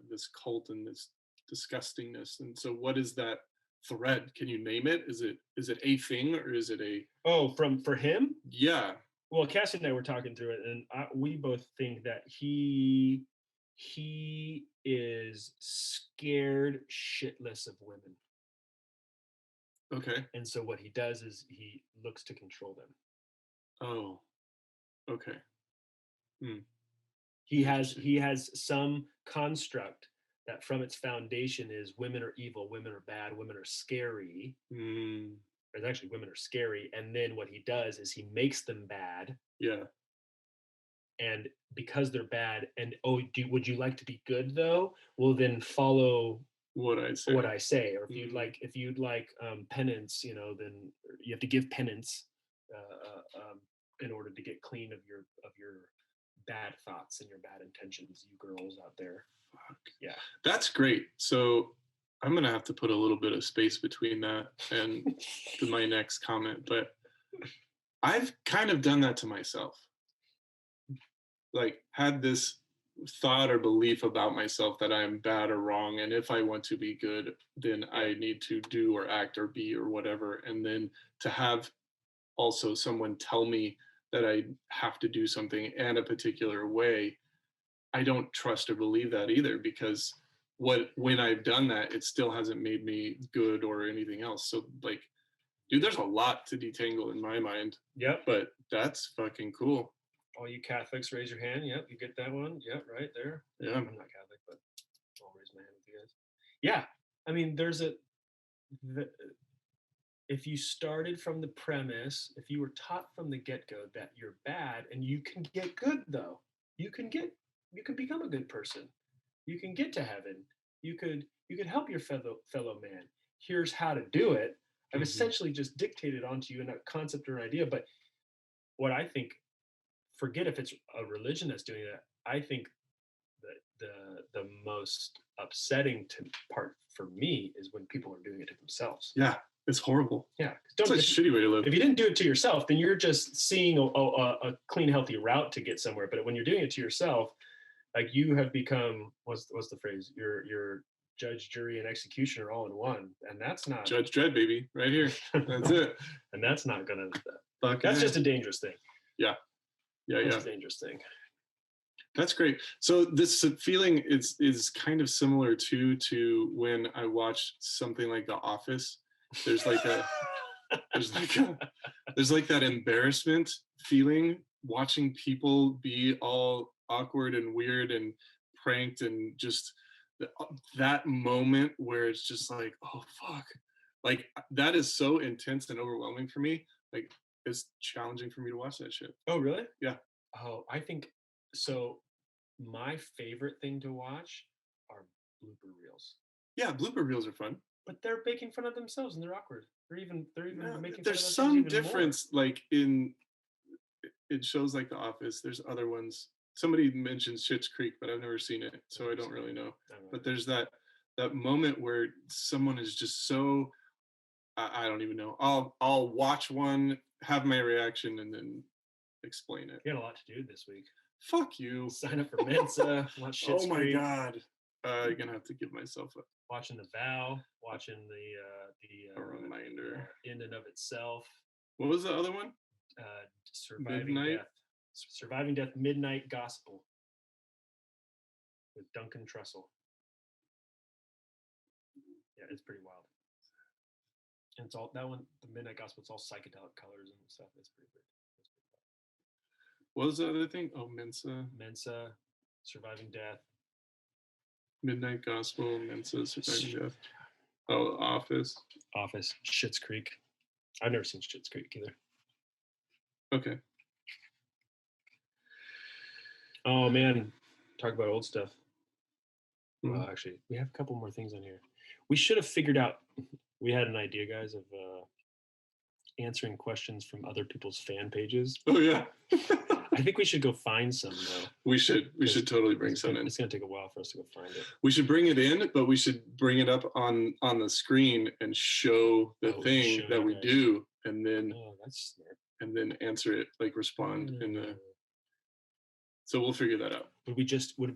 this cult and this disgustingness. And so what is that thread? Can you name it? Is it a thing, or is it a for him? Yeah. Well, Cassie and I were talking through it, and we both think that he is scared shitless of women. Okay. And so what he does is he looks to control them. Oh. Okay. He has some construct that from its foundation is women are evil, women are bad, women are scary. There's actually women are scary, and then what he does is he makes them bad. Yeah. And because they're bad, and would you like to be good though? Well, then follow what I say. Or if you'd like penance, then you have to give penance in order to get clean of your bad thoughts and your bad intentions, you girls out there. Fuck. Yeah, that's great. So I'm gonna have to put a little bit of space between that and my next comment, but I've kind of done that to myself. Like, had this thought or belief about myself that I'm bad or wrong, and if I want to be good, then I need to do or act or be or whatever. And then to have also someone tell me that I have to do something in a particular way, I don't trust or believe that either, because when I've done that, it still hasn't made me good or anything else. So, like, dude, there's a lot to detangle in my mind. Yep. But that's fucking cool. All you Catholics, raise your hand. Yep, you get that one. Yep, right there. Yeah. I'm not Catholic, but I'll raise my hand with you guys. Yeah, I mean, if you started from the premise, if you were taught from the get-go that you're bad and you can get good though, you can become a good person. You can get to heaven. You could help your fellow man. Here's how to do it. I've essentially just dictated onto you a concept or an idea. But what I think, forget if it's a religion that's doing that. I think that the most upsetting part for me is when people are doing it to themselves. Yeah, it's horrible. Yeah, it's a shitty way to live. If you didn't do it to yourself, then you're just seeing a clean, healthy route to get somewhere. But when you're doing it to yourself, like, you have become, what's the phrase? You're judge, jury, and executioner all in one, and that's not Judge Dredd, baby, right here. That's it. And that's not gonna. Fuck that's just a dangerous thing. Yeah. That's a dangerous thing. That's great. So this feeling is kind of similar to when I watch something like The Office. There's like a there's like a there's like that embarrassment feeling watching people be all awkward and weird and pranked and just that moment where it's just like, oh fuck, like that is so intense and overwhelming for me. Like it's challenging for me to watch that shit. Oh, really? Yeah. Oh, I think so. My favorite thing to watch are blooper reels, Yeah, blooper reels are fun. but they're making fun of themselves and they're awkward. They're even No, making fun of there's themselves some even more. difference, like in shows like The Office. There's other ones. Somebody mentions Schitt's Creek, but I've never seen it, so I don't really know. I don't know. But there's that moment where someone is just so I don't even know. I'll watch one, have my reaction, and then explain it. You got a lot to do this week. Fuck you. Sign up for Mensa, watch Schitt's Oh my Creek, god. I'm gonna have to give myself watching The Vow, watching a reminder. In and of itself, What was the other one? Surviving Midnight? Death, Surviving Death, Midnight Gospel with Duncan Trussell. Yeah, it's pretty wild. And it's all that one, the Midnight Gospel. It's all psychedelic colors and stuff. It's pretty good. What was the other thing? Oh, Mensa, Surviving Death, Midnight Gospel, Mensa, Surviving Death. Oh, Office. Schitt's Creek. I've never seen Schitt's Creek either. Okay. Oh man, talk about old stuff. Mhm. Actually, we have a couple more things on here. We should have figured out. We had an idea, guys, of answering questions from other people's fan pages. Oh yeah. I think we should go find some though. We should totally bring some in. It's gonna take a while for us to go find it. We should bring it in, but we should bring it up on the screen and show the thing show that you we guys. do, and then Oh, that's smart. and then answer it, like respond in the. So we'll figure that out. Would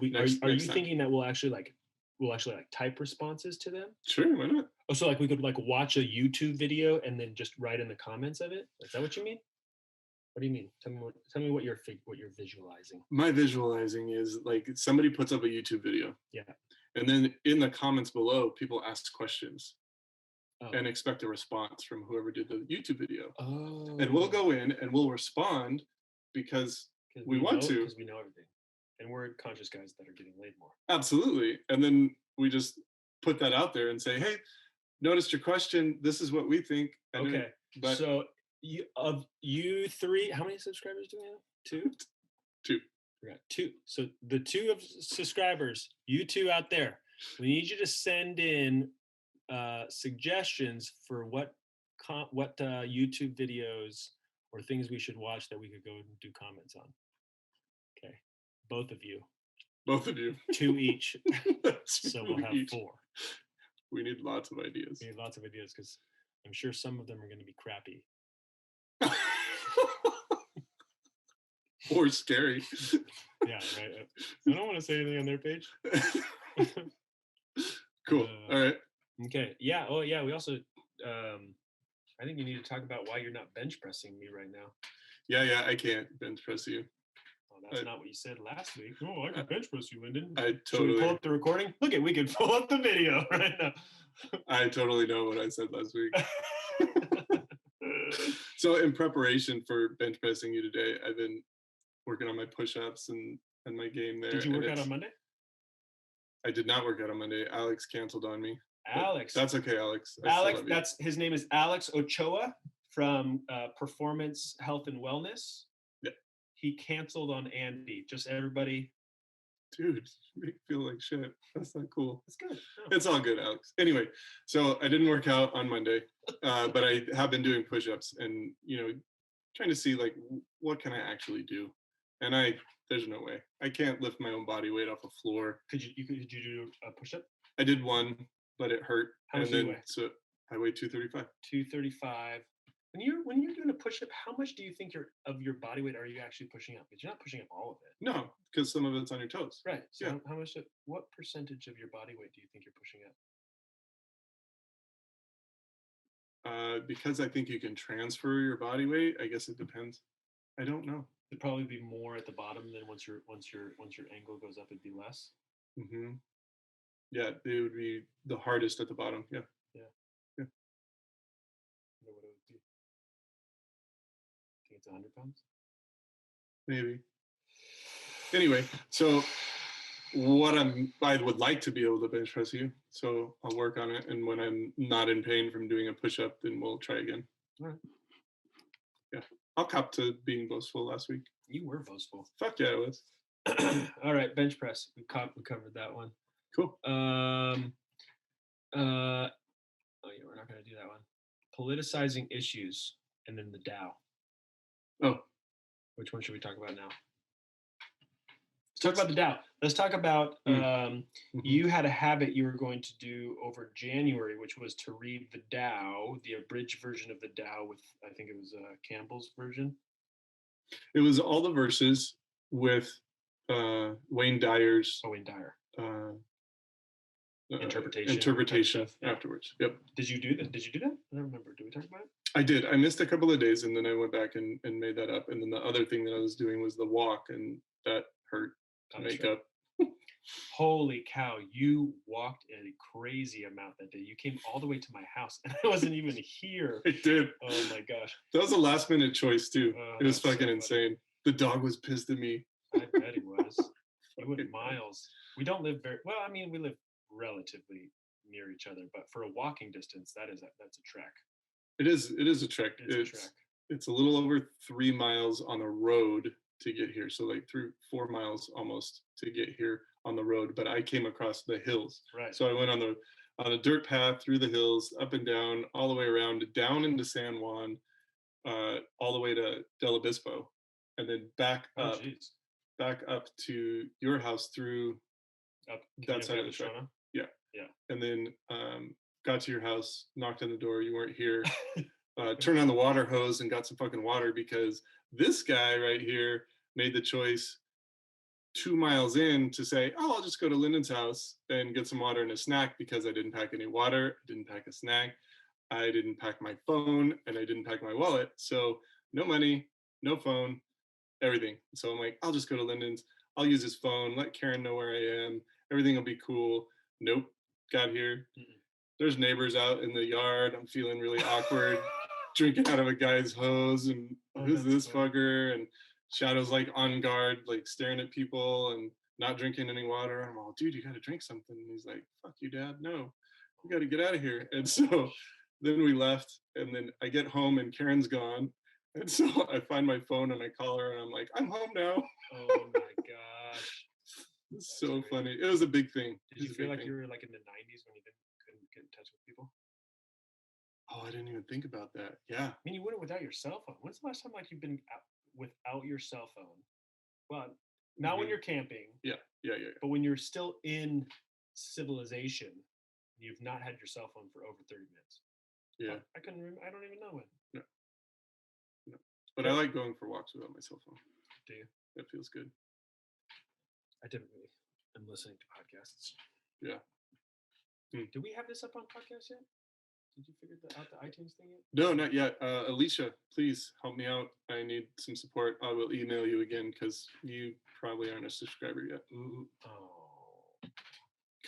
we? Next Are you time. thinking that we'll actually type responses to them? Sure, why not? Oh, so like we could like watch a YouTube video and then just write in the comments of it? Is that what you mean? What do you mean? Tell me what you're visualizing. My visualizing is like somebody puts up a YouTube video. Yeah. And then in the comments below, people ask questions Oh. and expect a response from whoever did the YouTube video. Oh. And we'll go in and we'll respond because we want to. Because we know everything. And we're conscious guys that are getting laid more. Absolutely. And then we just put that out there and say, hey, noticed your question. This is what we think. And Okay. But so you three, how many subscribers do we have? Two? Two. We got two. So the two of subscribers, you two out there, we need you to send in suggestions for what YouTube videos or things we should watch that we could go and do comments on. Okay. Both of you. Two each. So we'll have each. 4. We need lots of ideas. We need lots of ideas because I'm sure some of them are going to be crappy. Or scary. Yeah, right. I don't want to say anything on their page. Cool. All right. Okay. Yeah. Oh, yeah. We also, I think you need to talk about why you're not bench pressing me right now. Yeah. I can't bench press you. Oh, that's not what you said last week. Oh, I can bench press you, Lindon. Should we pull up the recording? Look we can pull up the video right now. I totally know what I said last week. So in preparation for bench pressing you today, I've been working on my push-ups and my game there. Did you work out on Monday? I did not work out on Monday. Alex canceled on me. Alex. That's okay, Alex. Alex, his name is Alex Ochoa from Performance Health and Wellness. Yeah. He canceled on Andy. Just everybody. Dude, you make me feel like shit. That's not cool. That's good. Oh. It's all good, Alex. Anyway, so I didn't work out on Monday, but I have been doing push-ups and, trying to see like what can I actually do. And there's no way. I can't lift my own body weight off a floor. Could you do a push-up? I did one, but it hurt. How much do you weigh? So I weigh 235. 235. When you're doing a push-up, how much do you think of your body weight are you actually pushing up? Because you're not pushing up all of it. No, because some of it's on your toes. Right. So yeah. What percentage of your body weight do you think you're pushing up? Because I think you can transfer your body weight. I guess it depends. I don't know. It'd probably be more at the bottom than once your angle goes up, it'd be less. Mm-hmm. Yeah, they would be the hardest at the bottom. Yeah. Yeah. Yeah. I know what it would be. I think it's 100 pounds. Maybe. Anyway, so what I would like to be able to bench press you, so I'll work on it, and when I'm not in pain from doing a push-up, then we'll try again. All right. Yeah, I'll cop to being boastful last week. You were boastful. Fuck yeah, I was. All right, bench press. We covered that one. Cool. Oh yeah, we're not gonna do that one. Politicizing issues, and then the Dow. Oh, which one should we talk about now? Let's talk about the Dow. Let's talk about you had a habit you were going to do over January, which was to read the Dow, the abridged version of the Dow with, I think it was Campbell's version. It was all the verses with Wayne Dyer's. Oh, Wayne Dyer. Interpretation afterwards. Yep. Did you do that? I don't remember. Did we talk about it? I did. I missed a couple of days, and then I went back and made that up. And then the other thing that I was doing was the walk, and that hurt to make up. Holy cow! You walked a crazy amount that day. You came all the way to my house, and I wasn't even here. I did. Oh my gosh! That was a last minute choice too. It was fucking insane. The dog was pissed at me. I bet he was. You went miles. We don't live very well. I mean, we live relatively near each other, but for a walking distance, that's a trek. It is a trek. It's a little over 3 miles on the road to get here. So like 4 miles almost to get here on the road. But I came across the hills. Right. So I went on a dirt path through the hills, up and down, all the way around, down into San Juan, all the way to Del Obispo, and then back up to your house through that side of the trek. Yeah. And then got to your house, knocked on the door, you weren't here. Turned on the water hose and got some fucking water because this guy right here made the choice 2 miles in to say, oh, I'll just go to Lindon's house and get some water and a snack because I didn't pack any water, didn't pack a snack, I didn't pack my phone, and I didn't pack my wallet. So no money, no phone, everything. So I'm like, I'll just go to Lindon's. I'll use his phone, let Karen know where I am. Everything will be cool. Nope. Got here. There's neighbors out in the yard. I'm feeling really awkward, drinking out of a guy's hose. And who's this fucker? And Shadow's like on guard, like staring at people and not drinking any water. I'm all, dude, you got to drink something. And he's like, fuck you, Dad. No, we got to get out of here. And so then we left. And then I get home and Karen's gone. And so I find my phone and I call her and I'm like, I'm home now. Oh my gosh. It's so funny. It was a big thing. Did you feel like you were like in the 90s when you couldn't get in touch with people? Oh, I didn't even think about that. Yeah. I mean, you wouldn't without your cell phone. When's the last time like you've been out without your cell phone? Well, not when you're camping. Yeah. But when you're still in civilization, you've not had your cell phone for over 30 minutes. Yeah. I don't even know when. No. But I like going for walks without my cell phone. Do you? That feels good. I typically am listening to podcasts. Yeah. Do we have this up on podcast yet? Did you figure out the iTunes thing yet? No, not yet. Alicia, please help me out. I need some support. I will email you again because you probably aren't a subscriber yet. Ooh. Oh.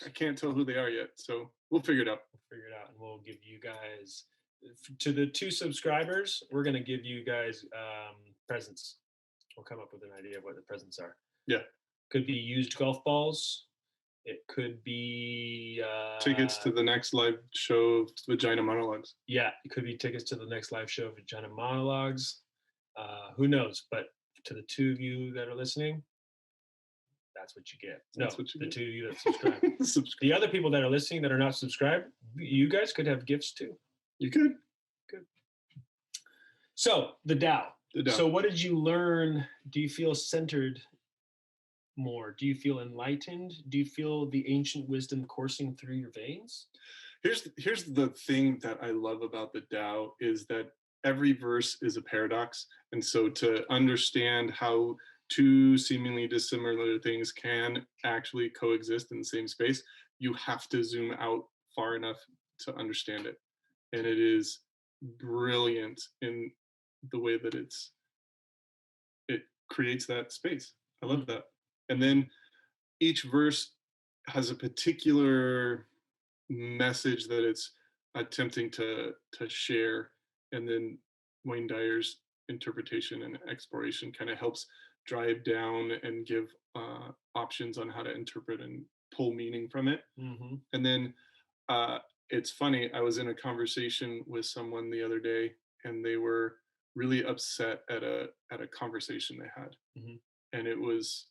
I can't tell who they are yet, so we'll figure it out. And we'll give you guys, to the 2 subscribers, we're going to give you guys presents. We'll come up with an idea of what the presents are. Yeah. Could be used golf balls. It could be tickets to the next live show of Vagina Monologues. Yeah, it could be tickets to the next live show of Vagina Monologues. Who knows? But to the 2 of you that are listening, that's what you get. That's what you the get. 2 of you that subscribe. The other people that are listening that are not subscribed, you guys could have gifts too. You could. Good. So the Dow. So what did you learn? Do you feel centered more? Do you feel enlightened? Do you feel the ancient wisdom coursing through your veins? Here's the thing that I love about the Tao is that every verse is a paradox. And so to understand how 2 seemingly dissimilar things can actually coexist in the same space, you have to zoom out far enough to understand it. And it is brilliant in the way that it creates that space. I love that. And then each verse has a particular message that it's attempting to share, and then Wayne Dyer's interpretation and exploration kind of helps drive down and give options on how to interpret and pull meaning from it. Mm-hmm. And then it's funny, I was in a conversation with someone the other day, and they were really upset at a conversation they had. Mm-hmm. And it was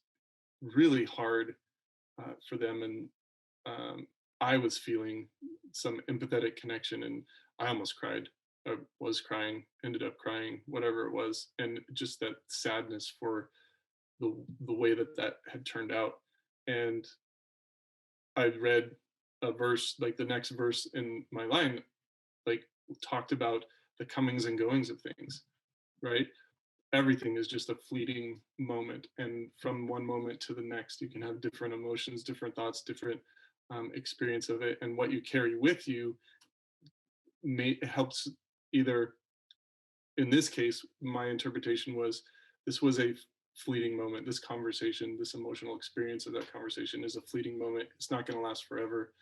really hard for them, and I was feeling some empathetic connection, and I almost cried. I was crying, ended up crying, whatever it was, and just that sadness for the way that had turned out. And I read a verse, like the next verse in my line, like talked about the comings and goings of things, right? Everything is just a fleeting moment, and from one moment to the next you can have different emotions, different thoughts, different experience of it, and what you carry with you helps. Either in this case, my interpretation was, this was a fleeting moment, this conversation, this emotional experience of that conversation is a fleeting moment, it's not going to last forever.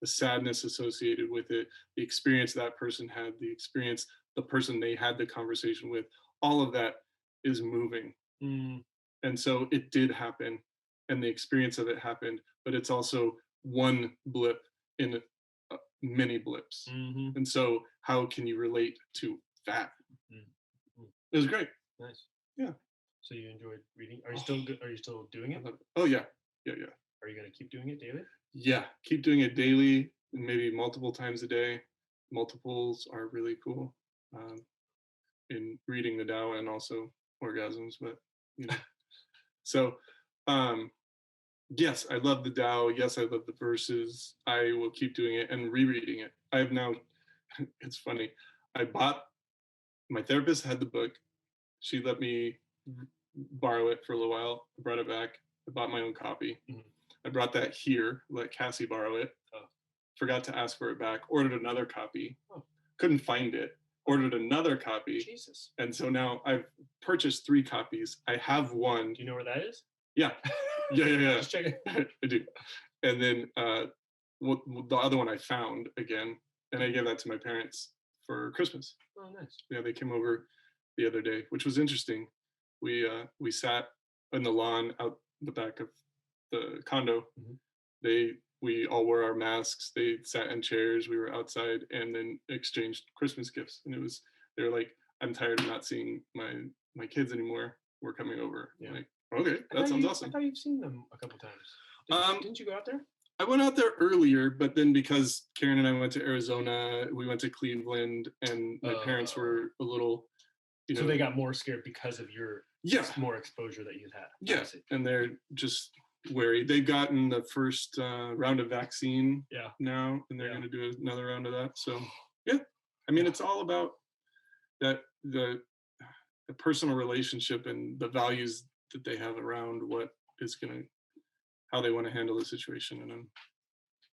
The sadness associated with it, the experience that person had, the experience the person they had the conversation with, all of that is moving. And so it did happen, and the experience of it happened, but it's also one blip in many blips. Mm-hmm. And so how can you relate to that? Mm-hmm. It was great. Nice. Yeah. So you enjoyed reading? Are you still are you still doing it? Oh yeah. Are you going to keep doing it daily? Yeah, keep doing it daily, and maybe multiple times a day. Multiples are really cool in reading the Tao, and also orgasms, but so yes, I love the Tao. Yes, I love the verses. I will keep doing it and rereading it. I have now, it's funny, my therapist had the book. She let me borrow it for a little while. I brought it back. I bought my own copy. Mm-hmm. I brought that here, let Cassie borrow it. Forgot to ask for it back. Ordered another copy. Couldn't find it. Ordered another copy. Jesus. And so now I've purchased 3 copies. I have one. Do you know where that is? Yeah. Yeah. Just check it. I do. And then the other one I found again, and I gave that to my parents for Christmas. Oh, nice. Yeah, they came over the other day, which was interesting. We sat in the lawn out the back of the condo. Mm-hmm. We all wore our masks. They sat in chairs. We were outside, and then exchanged Christmas gifts. And they were like, "I'm tired of not seeing my kids anymore. We're coming over." Yeah. I'm like, okay, that sounds awesome. I thought you've seen them a couple times. Didn't you go out there? I went out there earlier, but then because Karen and I went to Arizona, we went to Cleveland, and my parents were a little, so they got more scared because of your more exposure that you'd had. Yeah, and they're just wary. They've gotten the first round of vaccine now, and they're going to do another round of that. So yeah, I mean, it's all about that the personal relationship and the values that they have around what is how they want to handle the situation, and I'm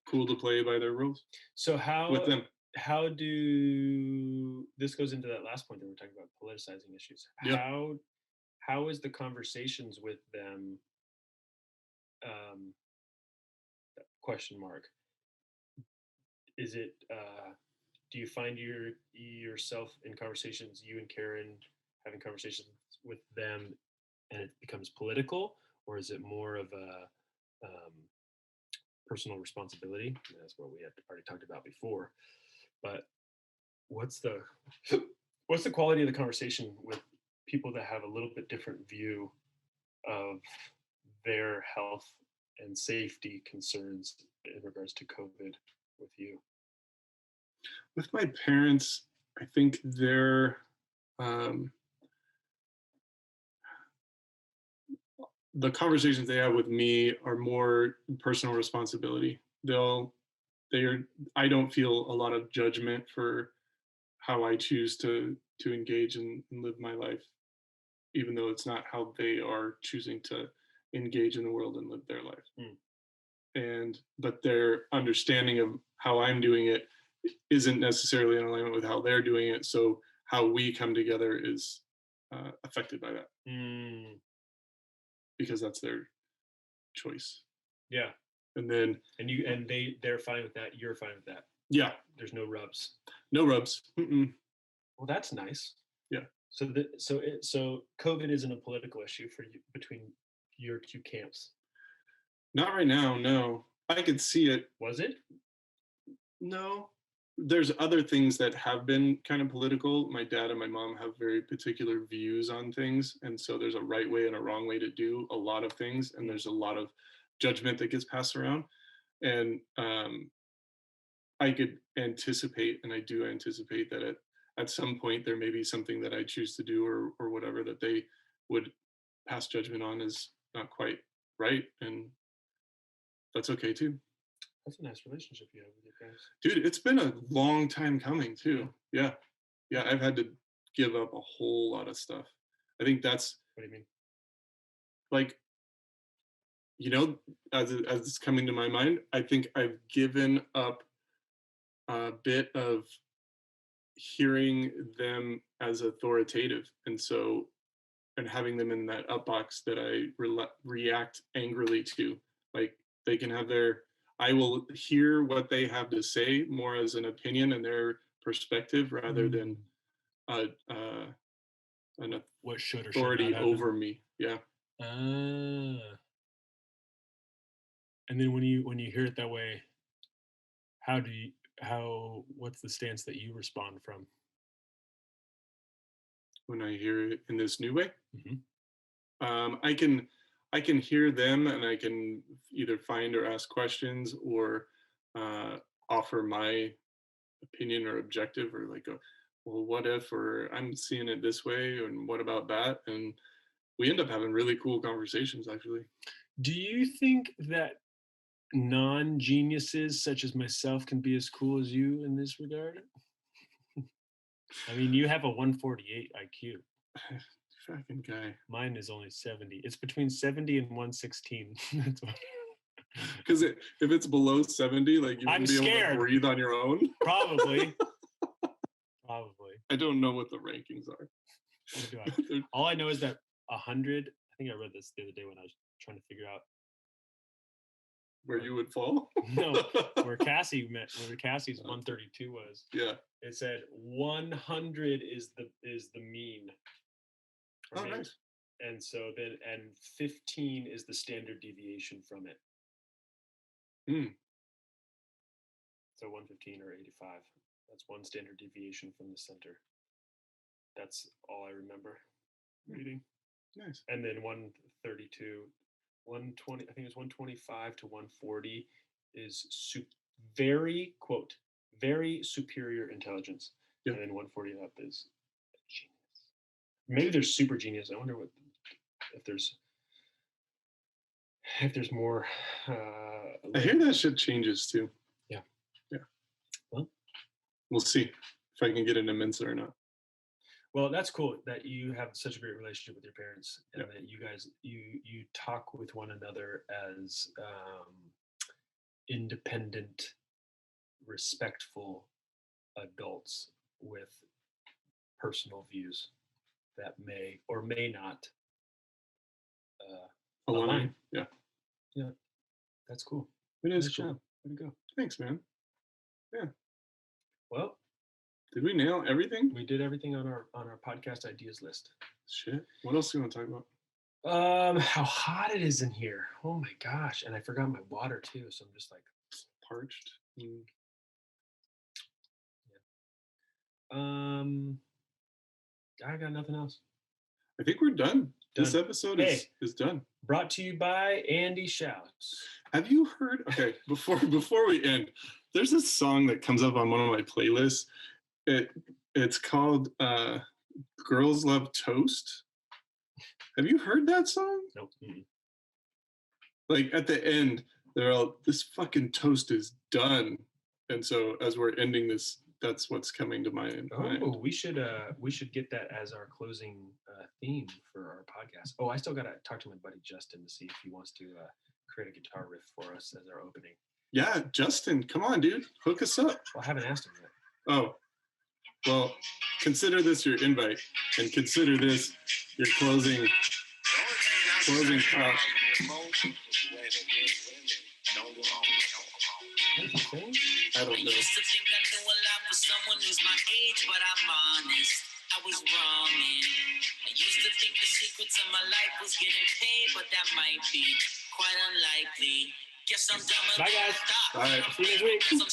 cool to play by their rules. So with them. How do this goes into that last point that we're talking about, politicizing issues? Yep. How is the conversations with them? Question mark. Is it? Do you find yourself in conversations, you and Karen having conversations with them, and it becomes political, or is it more of a personal responsibility? And that's what we had already talked about before. But what's the quality of the conversation with people that have a little bit different view of their health and safety concerns in regards to COVID with you? With my parents, I think they're the conversations they have with me are more personal responsibility. I don't feel a lot of judgment for how I choose to engage and live my life, even though it's not how they are choosing to engage in the world and live their life. But their understanding of how I'm doing it isn't necessarily in alignment with how they're doing it. So how we come together is affected by that. because that's their choice. Yeah. And then they're fine with that. You're fine with that. Yeah. There's no rubs. No rubs. Mm-mm. Well, that's nice. Yeah. So COVID isn't a political issue for you between your two camps. Not right now. No, I could see it. Was it? No, there's other things that have been kind of political. My dad and my mom have very particular views on things, and so there's a right way and a wrong way to do a lot of things, and there's a lot of judgment that gets passed around. And I could anticipate, and I do anticipate that at some point there may be something that I choose to do or whatever that they would pass judgment on is not quite right, and that's okay too. That's a nice relationship you have with your parents. Dude, it's been a long time coming too. Yeah. I've had to give up a whole lot of stuff. I think that's. What do you mean? Like, as it's coming to my mind, I think I've given up a bit of hearing them as authoritative, and having them in that up box that I react angrily to. Like, they can have I will hear what they have to say more as an opinion and their perspective rather than an what should or authority over me. Yeah. And then when you hear it that way, what's the stance that you respond from? When I hear it in this new way, mm-hmm. I can hear them, and I can either find or ask questions or offer my opinion or objective, or like, well, what if, or I'm seeing it this way, and what about that? And we end up having really cool conversations, actually. Do you think that non-geniuses such as myself can be as cool as you in this regard? I mean, you have a 148 IQ. Fucking guy. Mine is only 70. It's between 70 and 116. Because if it's below 70, like, you wouldn't be able to breathe on your own. Probably. I don't know what the rankings are. All I know is that 100. I think I read this the other day when I was trying to figure out where you would fall. No, where Cassie's 132 was. Yeah. It said 100 is the mean. Oh, nice. And so then 15 is the standard deviation from it. So 115 or 85. That's one standard deviation from the center. That's all I remember reading. Nice. And then 132, 120, I think it's 125 to 140 is very superior intelligence. Yeah. And then 140 up is genius. Maybe there's super genius. I wonder if there's more. I hear that shit changes too. Yeah. Well, we'll see if I can get into Mensa or not. Well, that's cool that you have such a great relationship with your parents, and that you guys you talk with one another as independent, respectful adults with personal views that may or may not align. Yeah, that's cool. It is nice cool. Job. Way to go. Thanks, man. Yeah. Well, did we nail everything? We did everything on our podcast ideas list. Shit. What else do you want to talk about? How hot it is in here. Oh my gosh. And I forgot my water too, so I'm just like parched. Yeah. I got nothing else. I think we're done. This episode is done. Brought to you by Andy Shouts. Have you heard? Okay, before we end, there's this song that comes up on one of my playlists. It's called Girls Love Toast. Have you heard that song? Nope. Mm-hmm. Like, at the end, they're all, this fucking toast is done. And so as we're ending this, that's what's coming to mind. Oh, we should get that as our closing theme for our podcast. Oh, I still gotta talk to my buddy Justin to see if he wants to create a guitar riff for us as our opening. Yeah, Justin, come on, dude, hook us up. Well, I haven't asked him yet. Oh, well, consider this your invite, and consider this your closing. Closing thought. I don't know. I used to think I knew a lot for someone who's my age, but I'm honest, I was wrong. And I used to think the secret to my life was getting paid, but that might be quite unlikely. Guess I'm dumber Bye, than I guys. thought. Bye. See you next week.